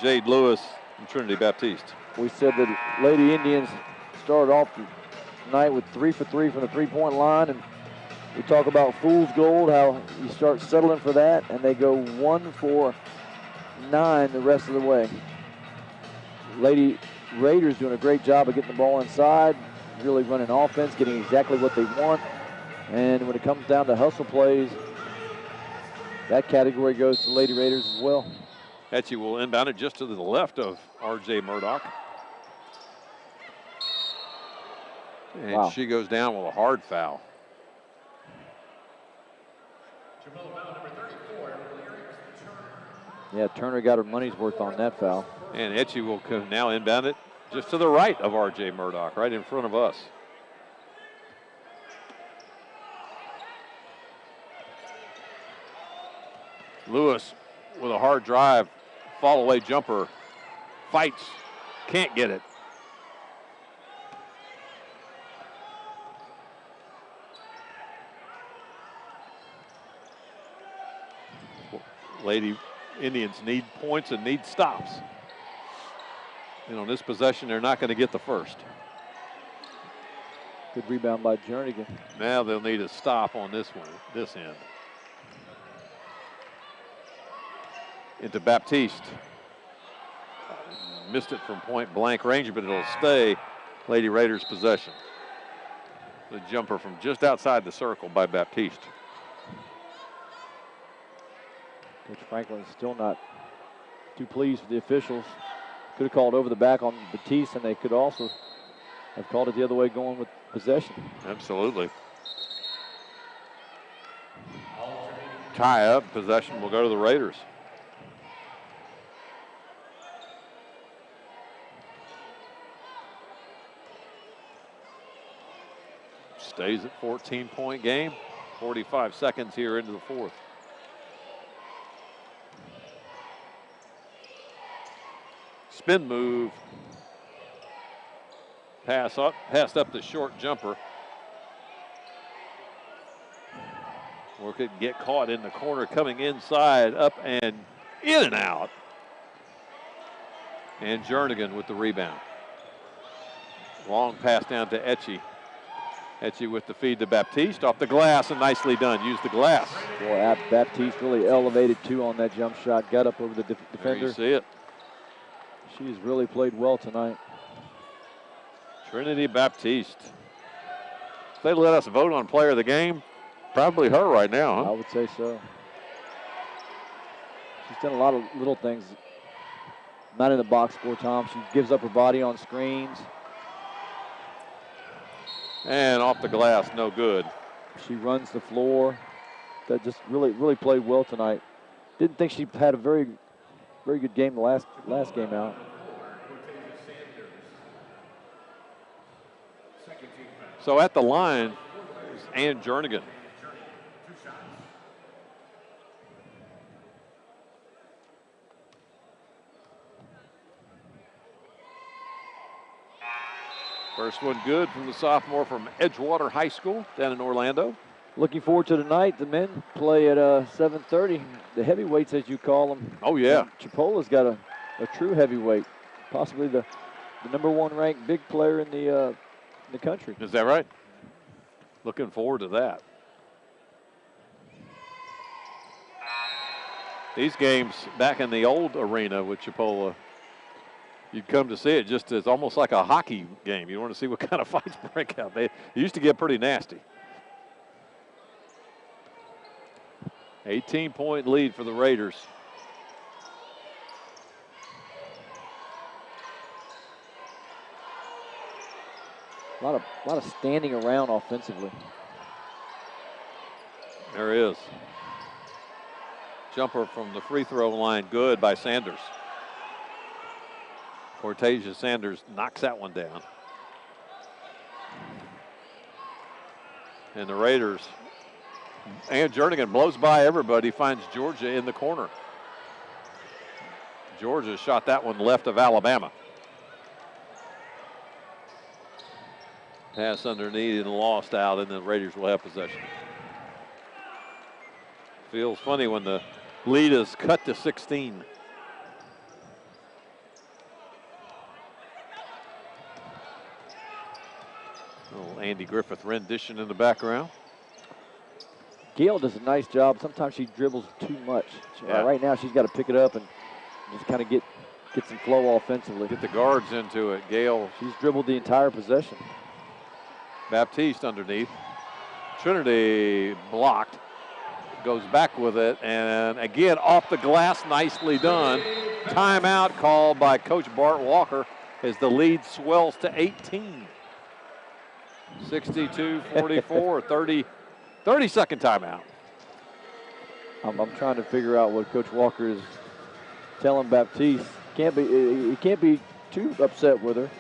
Jade Lewis and Trinity Baptiste. We said that Lady Indians started off the night with 3 for 3 from the three-point line, and we talk about fool's gold, how you start settling for that, and they go 1 for 9 the rest of the way. Lady Raiders doing a great job of getting the ball inside, really running offense, getting exactly what they want. And when it comes down to hustle plays, that category goes to Lady Raiders as well. Etchie will inbound it just to the left of R.J. Murdoch. And she goes down with a hard foul. Yeah, Turner got her money's worth on that foul. And Etchie will now inbound it just to the right of R.J. Murdoch, right in front of us. Lewis with a hard drive, fall away jumper, fights, can't get it. Lady Indians need points and need stops. And on this possession, they're not going to get the first. Good rebound by Jernigan. Now they'll need a stop on this one, this end. Into Baptiste. Missed it from point blank range, but it'll stay Lady Raiders' possession. The jumper from just outside the circle by Baptiste. Coach Franklin's still not too pleased with the officials. Could have called over the back on Baptiste, and they could also have called it the other way going with possession. Absolutely. Tie up, possession will go to the Raiders. Stays at 14-point game. 45 seconds here into the fourth. Spin move. Passed up the short jumper. Or could get caught in the corner, coming inside, up and in and out. And Jernigan with the rebound. Long pass down to Etchie. Etchie with the feed to Baptiste, off the glass, and nicely done. Use the glass. Boy, Baptiste really elevated too on that jump shot. Got up over the defender. There you see it. She's really played well tonight. Trinity Baptiste. If they let us vote on player of the game, probably her right now, huh? I would say so. She's done a lot of little things. Not in the box score, Tom. She gives up her body on screens. And off the glass, no good. She runs the floor. That just really played well tonight. Didn't think she had a very good game the last game out. So at the line is Ann Jernigan. First one good from the sophomore from Edgewater High School down in Orlando. Looking forward to tonight. The men play at 7:30. The heavyweights, as you call them. Oh, yeah. Chipola's got a true heavyweight, possibly the #1 ranked big player in the country. Is that right? Looking forward to that. These games back in the old arena with Chipola, you'd come to see it just as almost like a hockey game. You want to see what kind of fights break out. They used to get pretty nasty. 18-point lead for the Raiders. A lot of standing around offensively. There is. Jumper from the free throw line, good by Sanders. Cortasia Sanders knocks that one down. And the Raiders, and Jernigan blows by everybody, finds Georgia in the corner. Georgia shot that one left of Alabama. Pass underneath and lost out, and the Raiders will have possession. Feels funny when the lead is cut to 16. Little Andy Griffith rendition in the background. Gail does a nice job. Sometimes she dribbles too much. Right now she's got to pick it up and just kind of get some flow offensively. Get the guards into it. Gail. She's dribbled the entire possession. Baptiste underneath. Trinity blocked. Goes back with it, and again off the glass, nicely done. Timeout called by Coach Bart Walker as the lead swells to 18. 62-44, 30-second timeout. I'm trying to figure out what Coach Walker is telling Baptiste. He can't be too upset with her.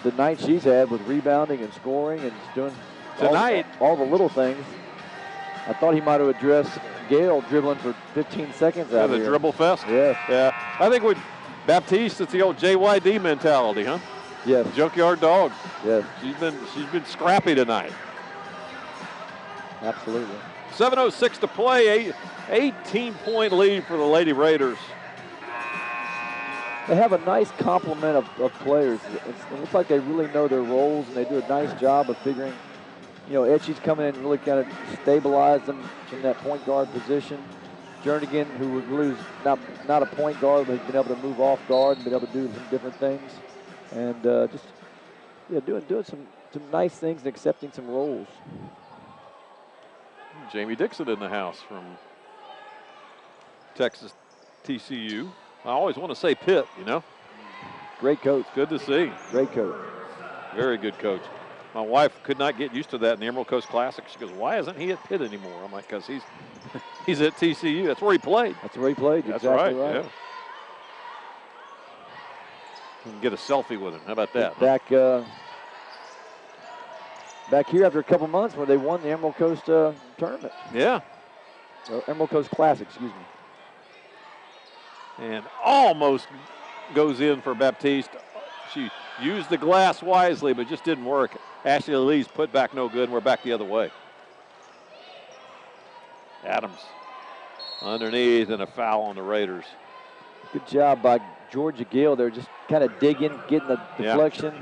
The night she's had with rebounding and scoring and doing tonight all the little things. I thought he might have addressed Gail dribbling for 15 seconds out the here. Dribble fest? Yeah. I think with Baptiste, it's the old JYD mentality, huh? Yes. Junkyard dog. Yes. She's been scrappy tonight. Absolutely. 7:06 to play, 18-point lead for the Lady Raiders. They have a nice complement of players. It looks like they really know their roles, and they do a nice job of figuring. Etchy's coming in and really kind of stabilize them in that point guard position. Jernigan, who was really not a point guard, but has been able to move off guard and been able to do some different things. And doing some nice things and accepting some roles. Jamie Dixon in the house from Texas TCU. I always want to say Pitt, Great coach. Good to see. Great coach. Very good coach. My wife could not get used to that in the Emerald Coast Classic. She goes, why isn't he at Pitt anymore? I'm like, because he's at TCU. That's where he played. That's where he played. That's exactly right. Yeah. You can get a selfie with him. How about that? Back here after a couple months where they won the Emerald Coast tournament. Yeah. Emerald Coast Classic, excuse me. And almost goes in for Baptiste. She used the glass wisely, but just didn't work. Ashley Lee's put back no good, and we're back the other way. Adams underneath, and a foul on the Raiders. Good job by Georgia Gale there, just kind of digging, getting the deflection.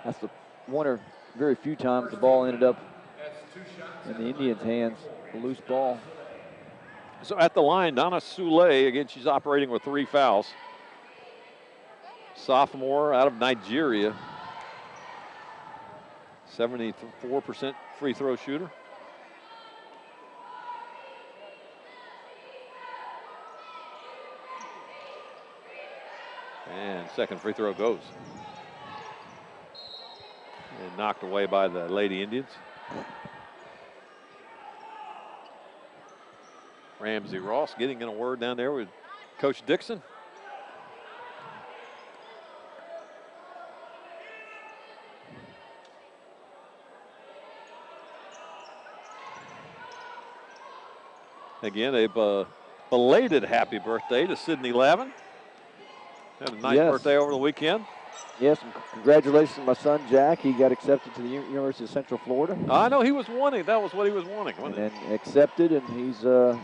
That's the one or very few times the ball ended up in the Indians' hands, a loose ball. So at the line, Donna Soule, again, she's operating with 3 fouls. Sophomore out of Nigeria. 74% free throw shooter. And second free throw goes. And knocked away by the Lady Indians. Ramsey Ross getting in a word down there with Coach Dixon. Again, a belated happy birthday to Sydney Lavin. Had a nice birthday over the weekend. Yes, and congratulations to my son, Jack. He got accepted to the University of Central Florida. I know he was wanting. That was what he was wanting, wasn't it? And accepted, and he's will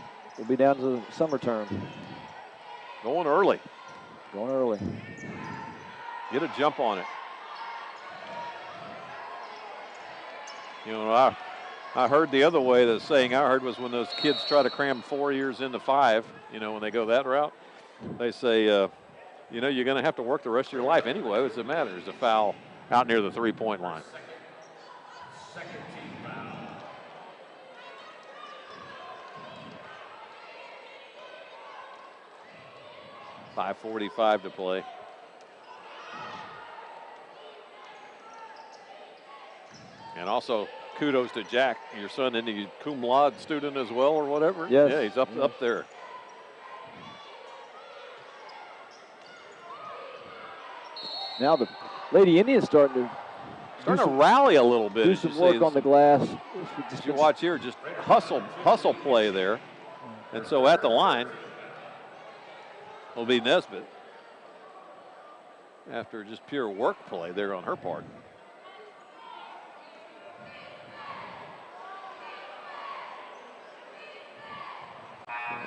be down to the summer term. Going early. Going early. Get a jump on it. You know, I heard the other way, the saying I heard was when those kids try to cram 4 years into 5, you know, when they go that route, they say, you know, you're going to have to work the rest of your life anyway. What's it matter? There's a foul out near the 3-point line. 5:45 to play. And also, kudos to Jack, your son, isn't he cum laude student as well or whatever? Yes. Yeah, he's up there. Now the Lady Indians starting to rally a little bit. do some work on the glass. As you watch here, just hustle play there. And so at the line will be Nesbitt after just pure work play there on her part.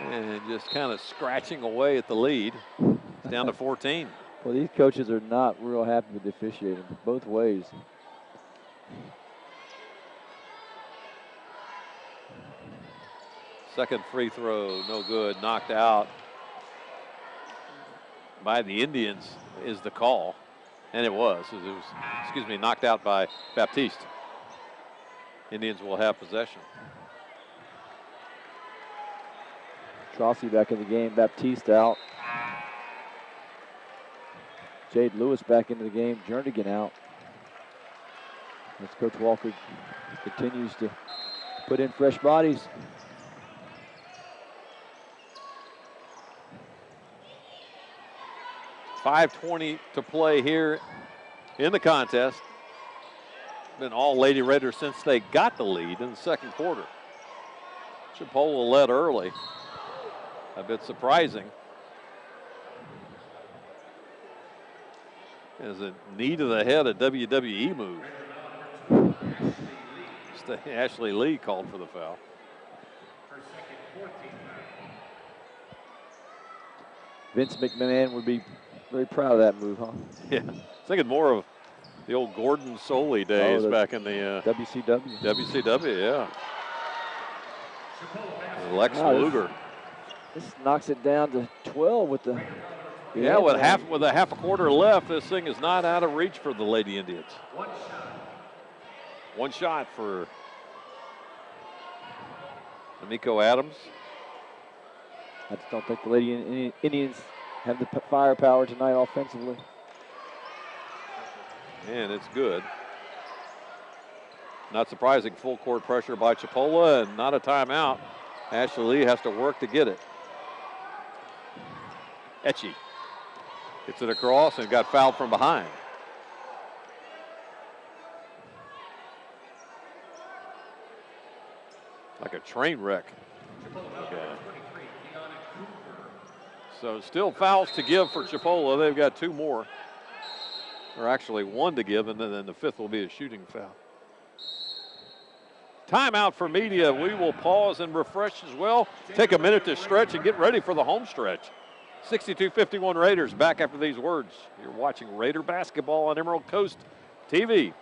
And just kind of scratching away at the lead. It's down to 14. Well, these coaches are not real happy with the officiating both ways. Second free throw, no good, knocked out by the Indians is the call. And it was, excuse me, knocked out by Baptiste. Indians will have possession. Trossi back in the game, Baptiste out. Jade Lewis back into the game, Jernigan out. As Coach Walker continues to put in fresh bodies. .520 to play here in the contest. Been all Lady Raiders since they got the lead in the second quarter. Chipola led early. A bit surprising. As a knee to the head, a WWE move. Ashley Lee called for the foul. Vince McMahon would be very proud of that move, huh? Yeah, thinking more of the old Gordon Soley days back in the WCW. WCW, yeah. Lex Luger. This knocks it down to 12 with the. Yeah, with a half a quarter left, this thing is not out of reach for the Lady Indians. One shot for Amiko Adams. I just don't think the Lady Indians have the firepower tonight offensively. And it's good. Not surprising, full court pressure by Chipola and not a timeout. Ashley Lee has to work to get it. Etchie gets it across and got fouled from behind. Like a train wreck. Okay. So still fouls to give for Chipola. They've got two more. Or actually one to give, and then the fifth will be a shooting foul. Timeout for media. We will pause and refresh as well. Take a minute to stretch and get ready for the home stretch. 62-51 Raiders back after these words. You're watching Raider basketball on Emerald Coast TV.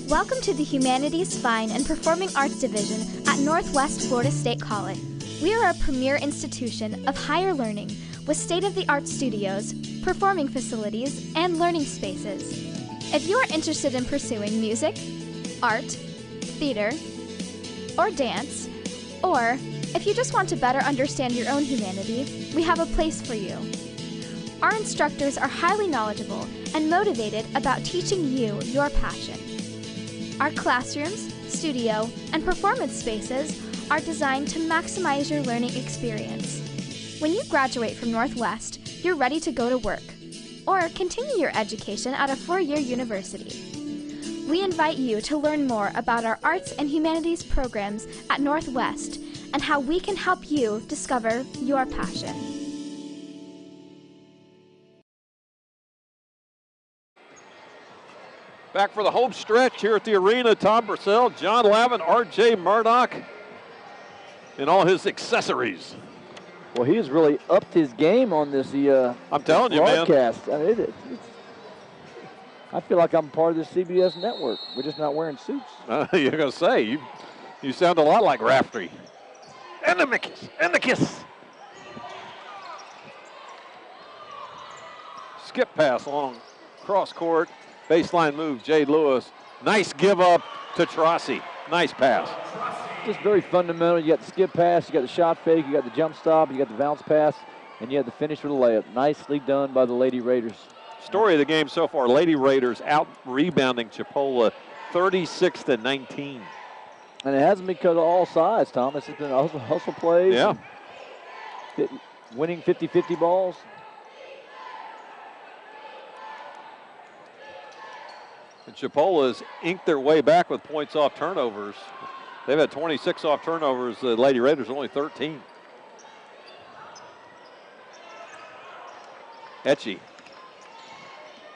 Welcome to the Humanities, Fine, and Performing Arts Division at Northwest Florida State College. We are a premier institution of higher learning with state-of-the-art studios, performing facilities, and learning spaces. If you are interested in pursuing music, art, theater, or dance, or if you just want to better understand your own humanity, we have a place for you. Our instructors are highly knowledgeable and motivated about teaching you your passion. Our classrooms, studio, and performance spaces are designed to maximize your learning experience. When you graduate from Northwest, you're ready to go to work or continue your education at a four-year university. We invite you to learn more about our arts and humanities programs at Northwest and how we can help you discover your passion. Back for the home stretch here at the arena. Tom Purcell, John Lavin, R.J. Murdoch. and all his accessories. Well, he has really upped his game on this I'm telling you, man. broadcast. I mean, I feel like I'm part of the CBS network. We're just not wearing suits. You're going to say, you sound a lot like Raftery. And the kiss. Skip pass along cross court. Baseline move, Jade Lewis. Nice give up to Trossi. Nice pass. Just very fundamental. You got the skip pass, you got the shot fake, you got the jump stop, you got the bounce pass, and you had the finish with a layup. Nicely done by the Lady Raiders. Story of the game so far, Lady Raiders out rebounding Chipola 36-19. And it hasn't been because of all sides, Thomas. It's been hustle plays. Yeah. Winning 50-50 balls. And Chipola's inked their way back with points off turnovers. They've had 26 off turnovers. The Lady Raiders only 13. Etchie.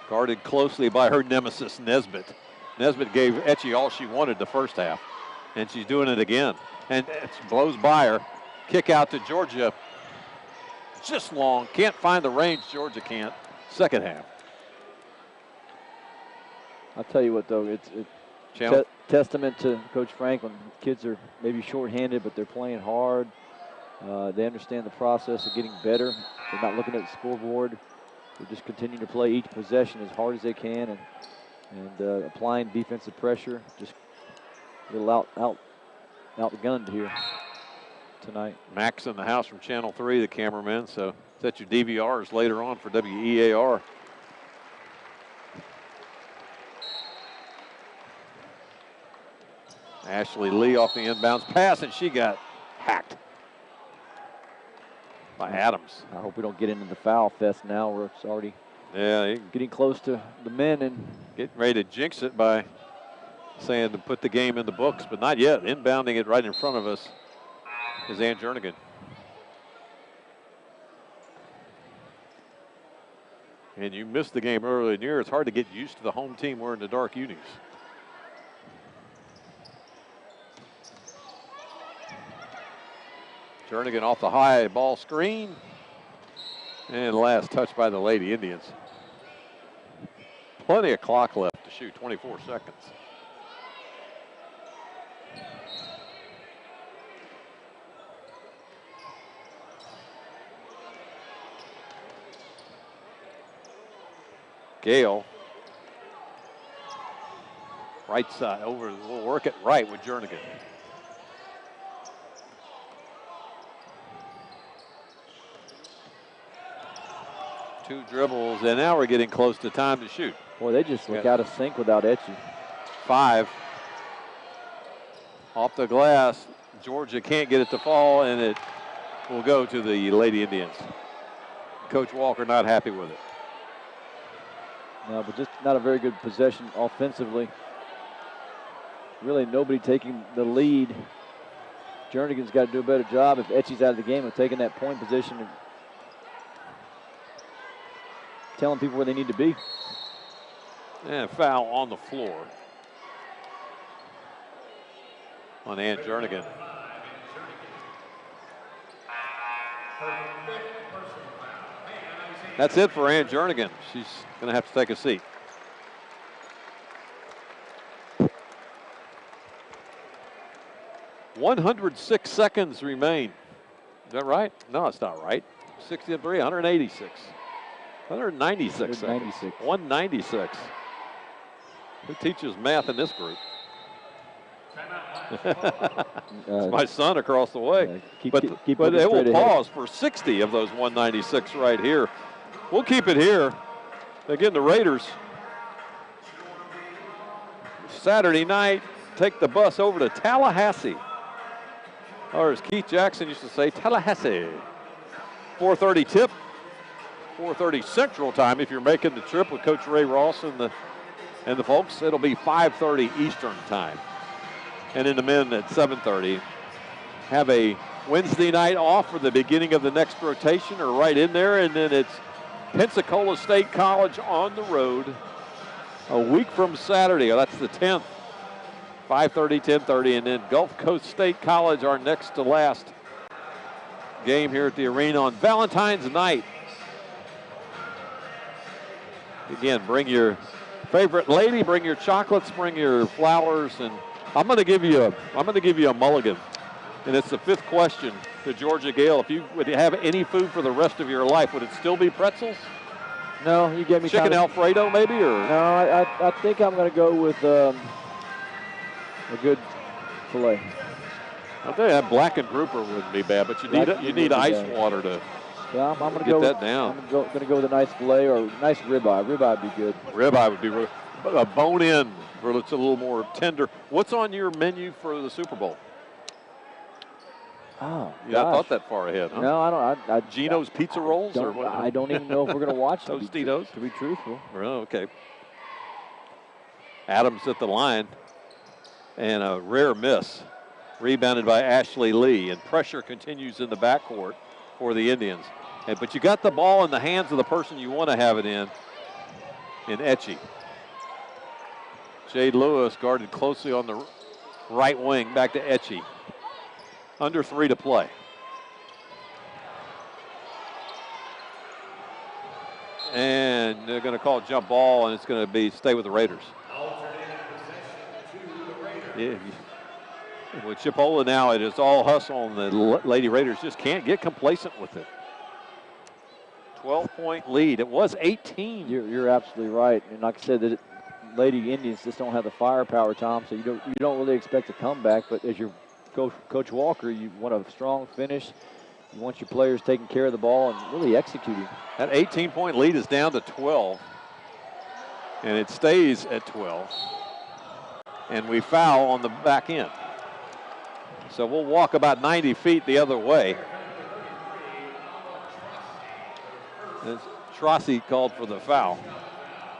Guarded closely by her nemesis, Nesbitt. Nesbitt gave Etchie all she wanted the first half, and she's doing it again. And it blows by her. Kick out to Georgia. Just long. Can't find the range. Georgia can't. Second half. I'll tell you what, though, it's testament to Coach Franklin. Kids are maybe shorthanded, but they're playing hard. They understand the process of getting better. They're not looking at the scoreboard. They're just continuing to play each possession as hard as they can and applying defensive pressure. Just a little outgunned here tonight. Max in the house from Channel 3, the cameraman. So set your DVRs later on for WEAR. Ashley Lee off the inbounds pass, and she got hacked by Adams. I hope we don't get into the foul fest now where it's already getting close to the men and getting ready to jinx it by saying to put the game in the books, but not yet. Inbounding it right in front of us is Ann Jernigan. And you missed the game earlier in the year. It's hard to get used to the home team wearing the dark unis. Jernigan off the high ball screen. And last touch by the Lady Indians. Plenty of clock left to shoot, 24 seconds. Gale. Right side over, we'll work it right with Jernigan. Two dribbles, and now we're getting close to time to shoot. Boy, they just look out of sync without Etchie. 5. Off the glass. Georgia can't get it to fall, and it will go to the Lady Indians. Coach Walker not happy with it. No, but just not a very good possession offensively. Really nobody taking the lead. Jernigan's got to do a better job if Etchie's out of the game of taking that point position and telling people where they need to be. And foul on the floor on Ann Jernigan. That's it for Ann Jernigan. She's going to have to take a seat. .106 seconds remain. Is that right? No, it's not right. 63, 186. 196 seconds. 196. Who teaches math in this group? It's my son across the way. But they will pause for 60 of those 196 right here. We'll keep it here. Again, the Raiders, Saturday night, take the bus over to Tallahassee. Or as Keith Jackson used to say, Tallahassee. 4:30 tip. 4:30 Central Time if you're making the trip with Coach Ray Ross and the folks. It'll be 5:30 Eastern Time. And in the men at 7:30. Have a Wednesday night off for the beginning of the next rotation or right in there. And then it's Pensacola State College on the road a week from Saturday. That's the 10th 5:30, 10:30, and then Gulf Coast State College, our next to last game here at the arena on Valentine's night. Again, bring your favorite lady, bring your chocolates, bring your flowers, and I'm going to give you a mulligan, and it's the 5th question to Georgia Gale. If you would have any food for the rest of your life, would it still be pretzels? No, you gave me chicken Alfredo, maybe, or no? I think I'm going to go with a good filet. I think that blackened grouper wouldn't be bad, but you need ice water to. Yeah, I'm going to get that down. I'm going to go with a nice filet or a nice ribeye. Ribeye would be good. Ribeye would be a bone-in, where it's a little more tender. What's on your menu for the Super Bowl? Oh, yeah, I thought that far ahead. Huh? No, I don't. Geno's Pizza Rolls, or what? I don't even know if we're going to watch Tostitos. To be truthful. Oh, okay. Adams at the line, and a rare miss, rebounded by Ashley Lee, and pressure continues in the backcourt for the Indians. But you got the ball in the hands of the person you want to have it in Etchie. Jade Lewis guarded closely on the right wing, back to Etchie. Under 3 to play. And they're going to call jump ball, and it's going to stay with the Raiders. Yeah. With Chipola now, it is all hustle, and the Lady Raiders just can't get complacent with it. 12-point lead. It was 18. You're absolutely right, and like I said, that Lady Indians just don't have the firepower, Tom. So you don't really expect a comeback. But as your Coach Walker, you want a strong finish. You want your players taking care of the ball and really executing. That 18-point lead is down to 12, and it stays at 12. And we foul on the back end. So we'll walk about 90 feet the other way. As Trossi called for the foul,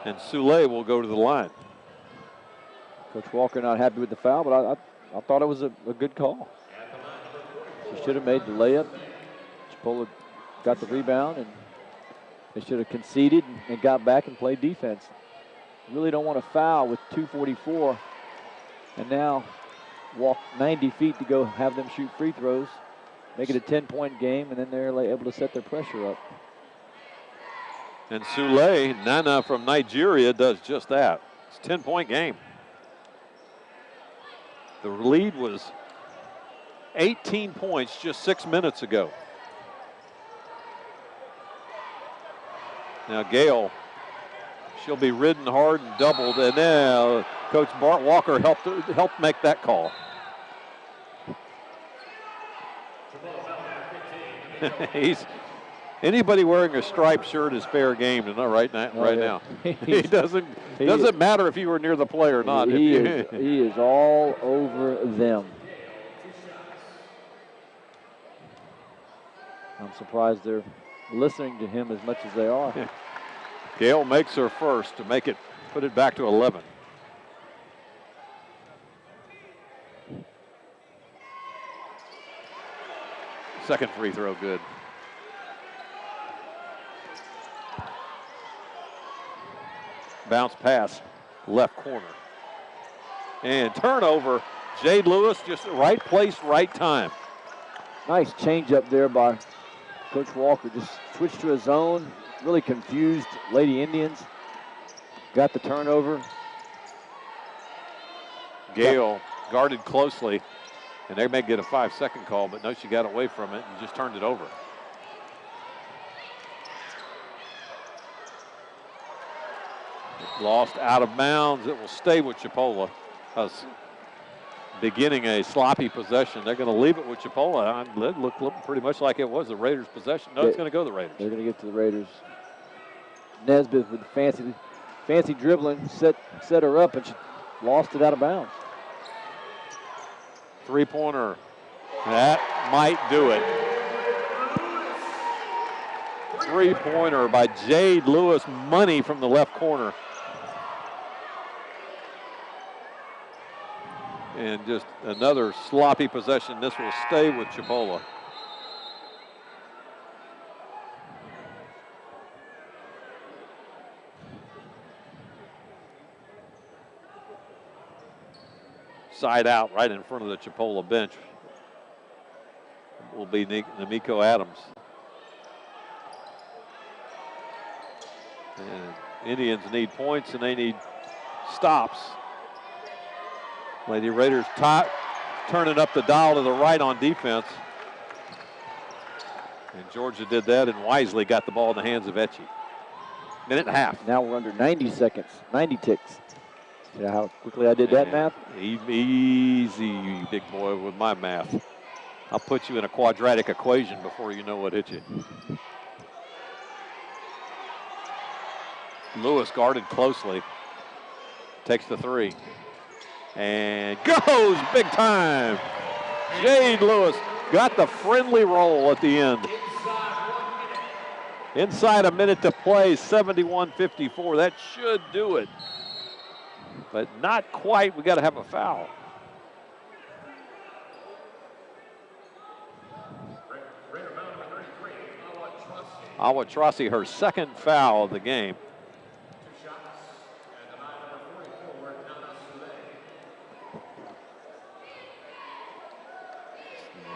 and Soule will go to the line. Coach Walker not happy with the foul, but I thought it was a good call. She should have made the layup. Chipola got the rebound, and they should have conceded and got back and played defense. Really don't want to foul with 2:44, and now walk 90 feet to go have them shoot free throws, make it a 10-point game, and then they're able to set their pressure up. And Soule, Nana from Nigeria, does just that. It's a 10-point game. The lead was 18 points just 6 minutes ago. Now Gale, she'll be ridden hard and doubled, and now Coach Bart Walker helped make that call. Anybody wearing a striped shirt is fair game right now. It doesn't matter if you were near the play or not. He is all over them. I'm surprised they're listening to him as much as they are. Gale makes her first to put it back to 11. Second free throw good. Bounce pass, left corner. And turnover, Jade Lewis, just right place, right time. Nice change up there by Coach Walker. Just switched to a zone, really confused Lady Indians. Got the turnover. Gale guarded closely, and they may get a 5-second call, but no, she got away from it and just turned it over. Lost out of bounds. It will stay with Chipola. Beginning a sloppy possession. They're going to leave it with Chipola. It looked pretty much like it was the Raiders' possession. No, it's going to go the Raiders. They're going to get to the Raiders. Nesbitt with the fancy dribbling, set her up, and she lost it out of bounds. Three-pointer. That might do it. Three-pointer by Jade Lewis. Money from the left corner. And just another sloppy possession. This will stay with Chipola. side out right in front of the Chipola bench will be N'Amico Adams. And Indians need points and they need stops. Lady Raiders turning up the dial to the right on defense. And Georgia did that and wisely got the ball in the hands of Etchie. Minute and a half. Now we're under 90 seconds, 90 ticks. See how quickly I did that math? Easy, big boy, with my math. I'll put you in a quadratic equation before you know what hit you. Lewis guarded closely. Takes the three. And goes big time. Jade Lewis got the friendly roll at the end. Inside a minute to play, 71-54. That should do it. But not quite. We got to have a foul. Awatrasi, her second foul of the game.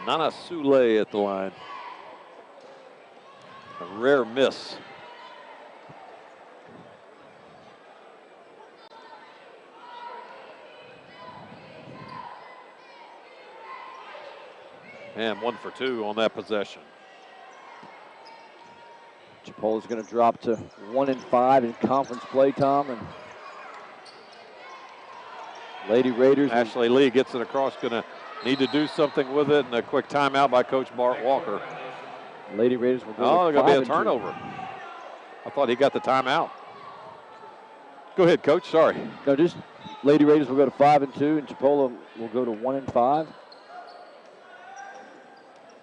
Nana Sule at the line. A rare miss. And 1 for 2 on that possession. Chipola's going to drop to 1-5 in conference play, Tom. And Lady Raiders. Ashley Lee gets it across, going to need to do something with it, and a quick timeout by Coach Bart Walker. Lady Raiders will go. Oh, there's going to be a turnover. I thought he got the timeout. Go ahead, Coach. Sorry. No, just Lady Raiders will go to 5-2, and Chipola will go to 1-5.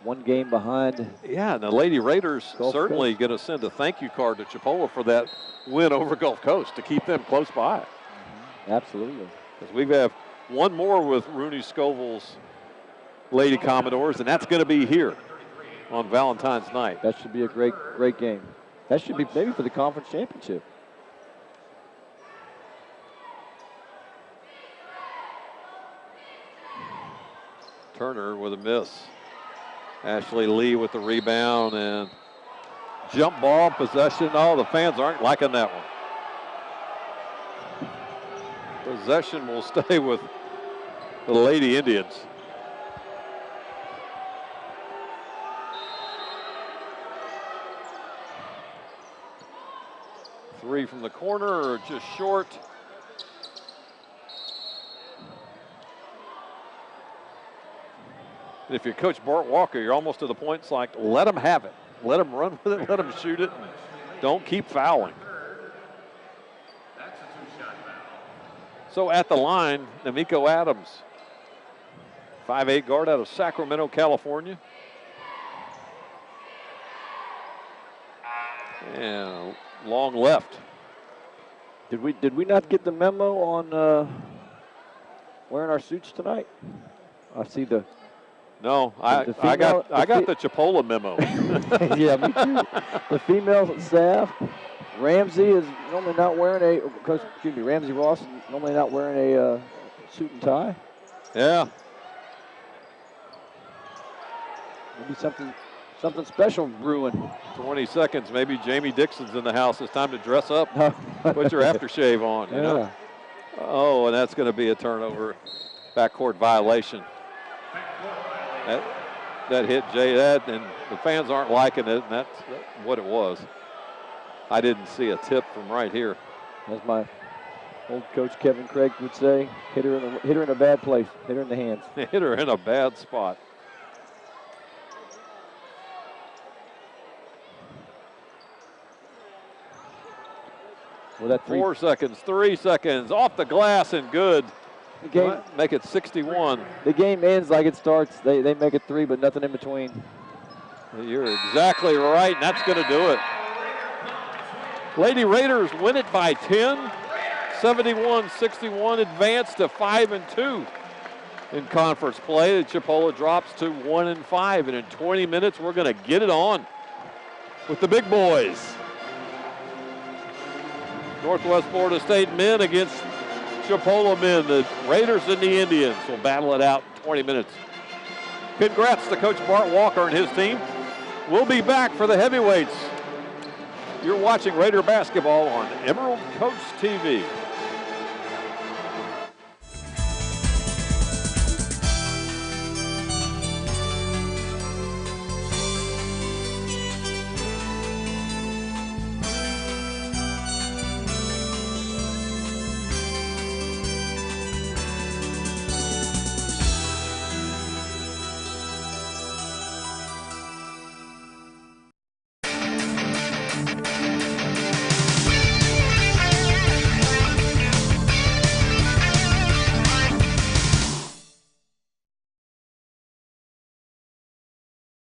One game behind. Yeah, and the Lady Raiders Gulf certainly Coast. going to send a thank you card to Chipola for that win over Gulf Coast to keep them close by. Mm-hmm. Absolutely. Because we have one more with Rooney Scoville's Lady Commodores, and that's going to be here on Valentine's night. That should be a great game. That should be maybe for the conference championship. Turner with a miss. Ashley Lee with the rebound and jump ball possession. Oh, the fans aren't liking that one. Possession will stay with the Lady Indians. Three from the corner, just short. And if you're Coach Bart Walker, you're almost to the point, it's like, let them have it. Let them run with it, let them shoot it, and don't keep fouling. So at the line, N'Amico Adams, 5'8" guard out of Sacramento, California. And long left. Did we not get the memo on wearing our suits tonight? I see the. No, I got the Chipola memo. Yeah, me too. The female staff. Ramsey is normally not wearing Ramsey Ross is normally not wearing a suit and tie. Yeah. Maybe something special brewing. 20 seconds, maybe Jamie Dixon's in the house. It's time to dress up. Put your aftershave on. You know? Oh, and that's going to be a turnover. Backcourt violation. That hit Jay, and the fans aren't liking it, and that's what it was. I didn't see a tip from right here. As my old coach Kevin Craig would say, hit her in a bad place, hit her in the hands. Hit her in a bad spot. Well, that 4 seconds, 3 seconds, off the glass and good. The game, make it 61. The game ends like it starts. They make it 3, but nothing in between. You're exactly right, and that's going to do it. Lady Raiders win it by 10, 71-61, advance to 5-2 in conference play. Chipola drops to 1-5, and in 20 minutes, we're going to get it on with the big boys. Northwest Florida State men against Chipola men. The Raiders and the Indians will battle it out 20 minutes. Congrats to Coach Bart Walker and his team. We'll be back for the heavyweights. You're watching Raider basketball on Emerald Coast TV.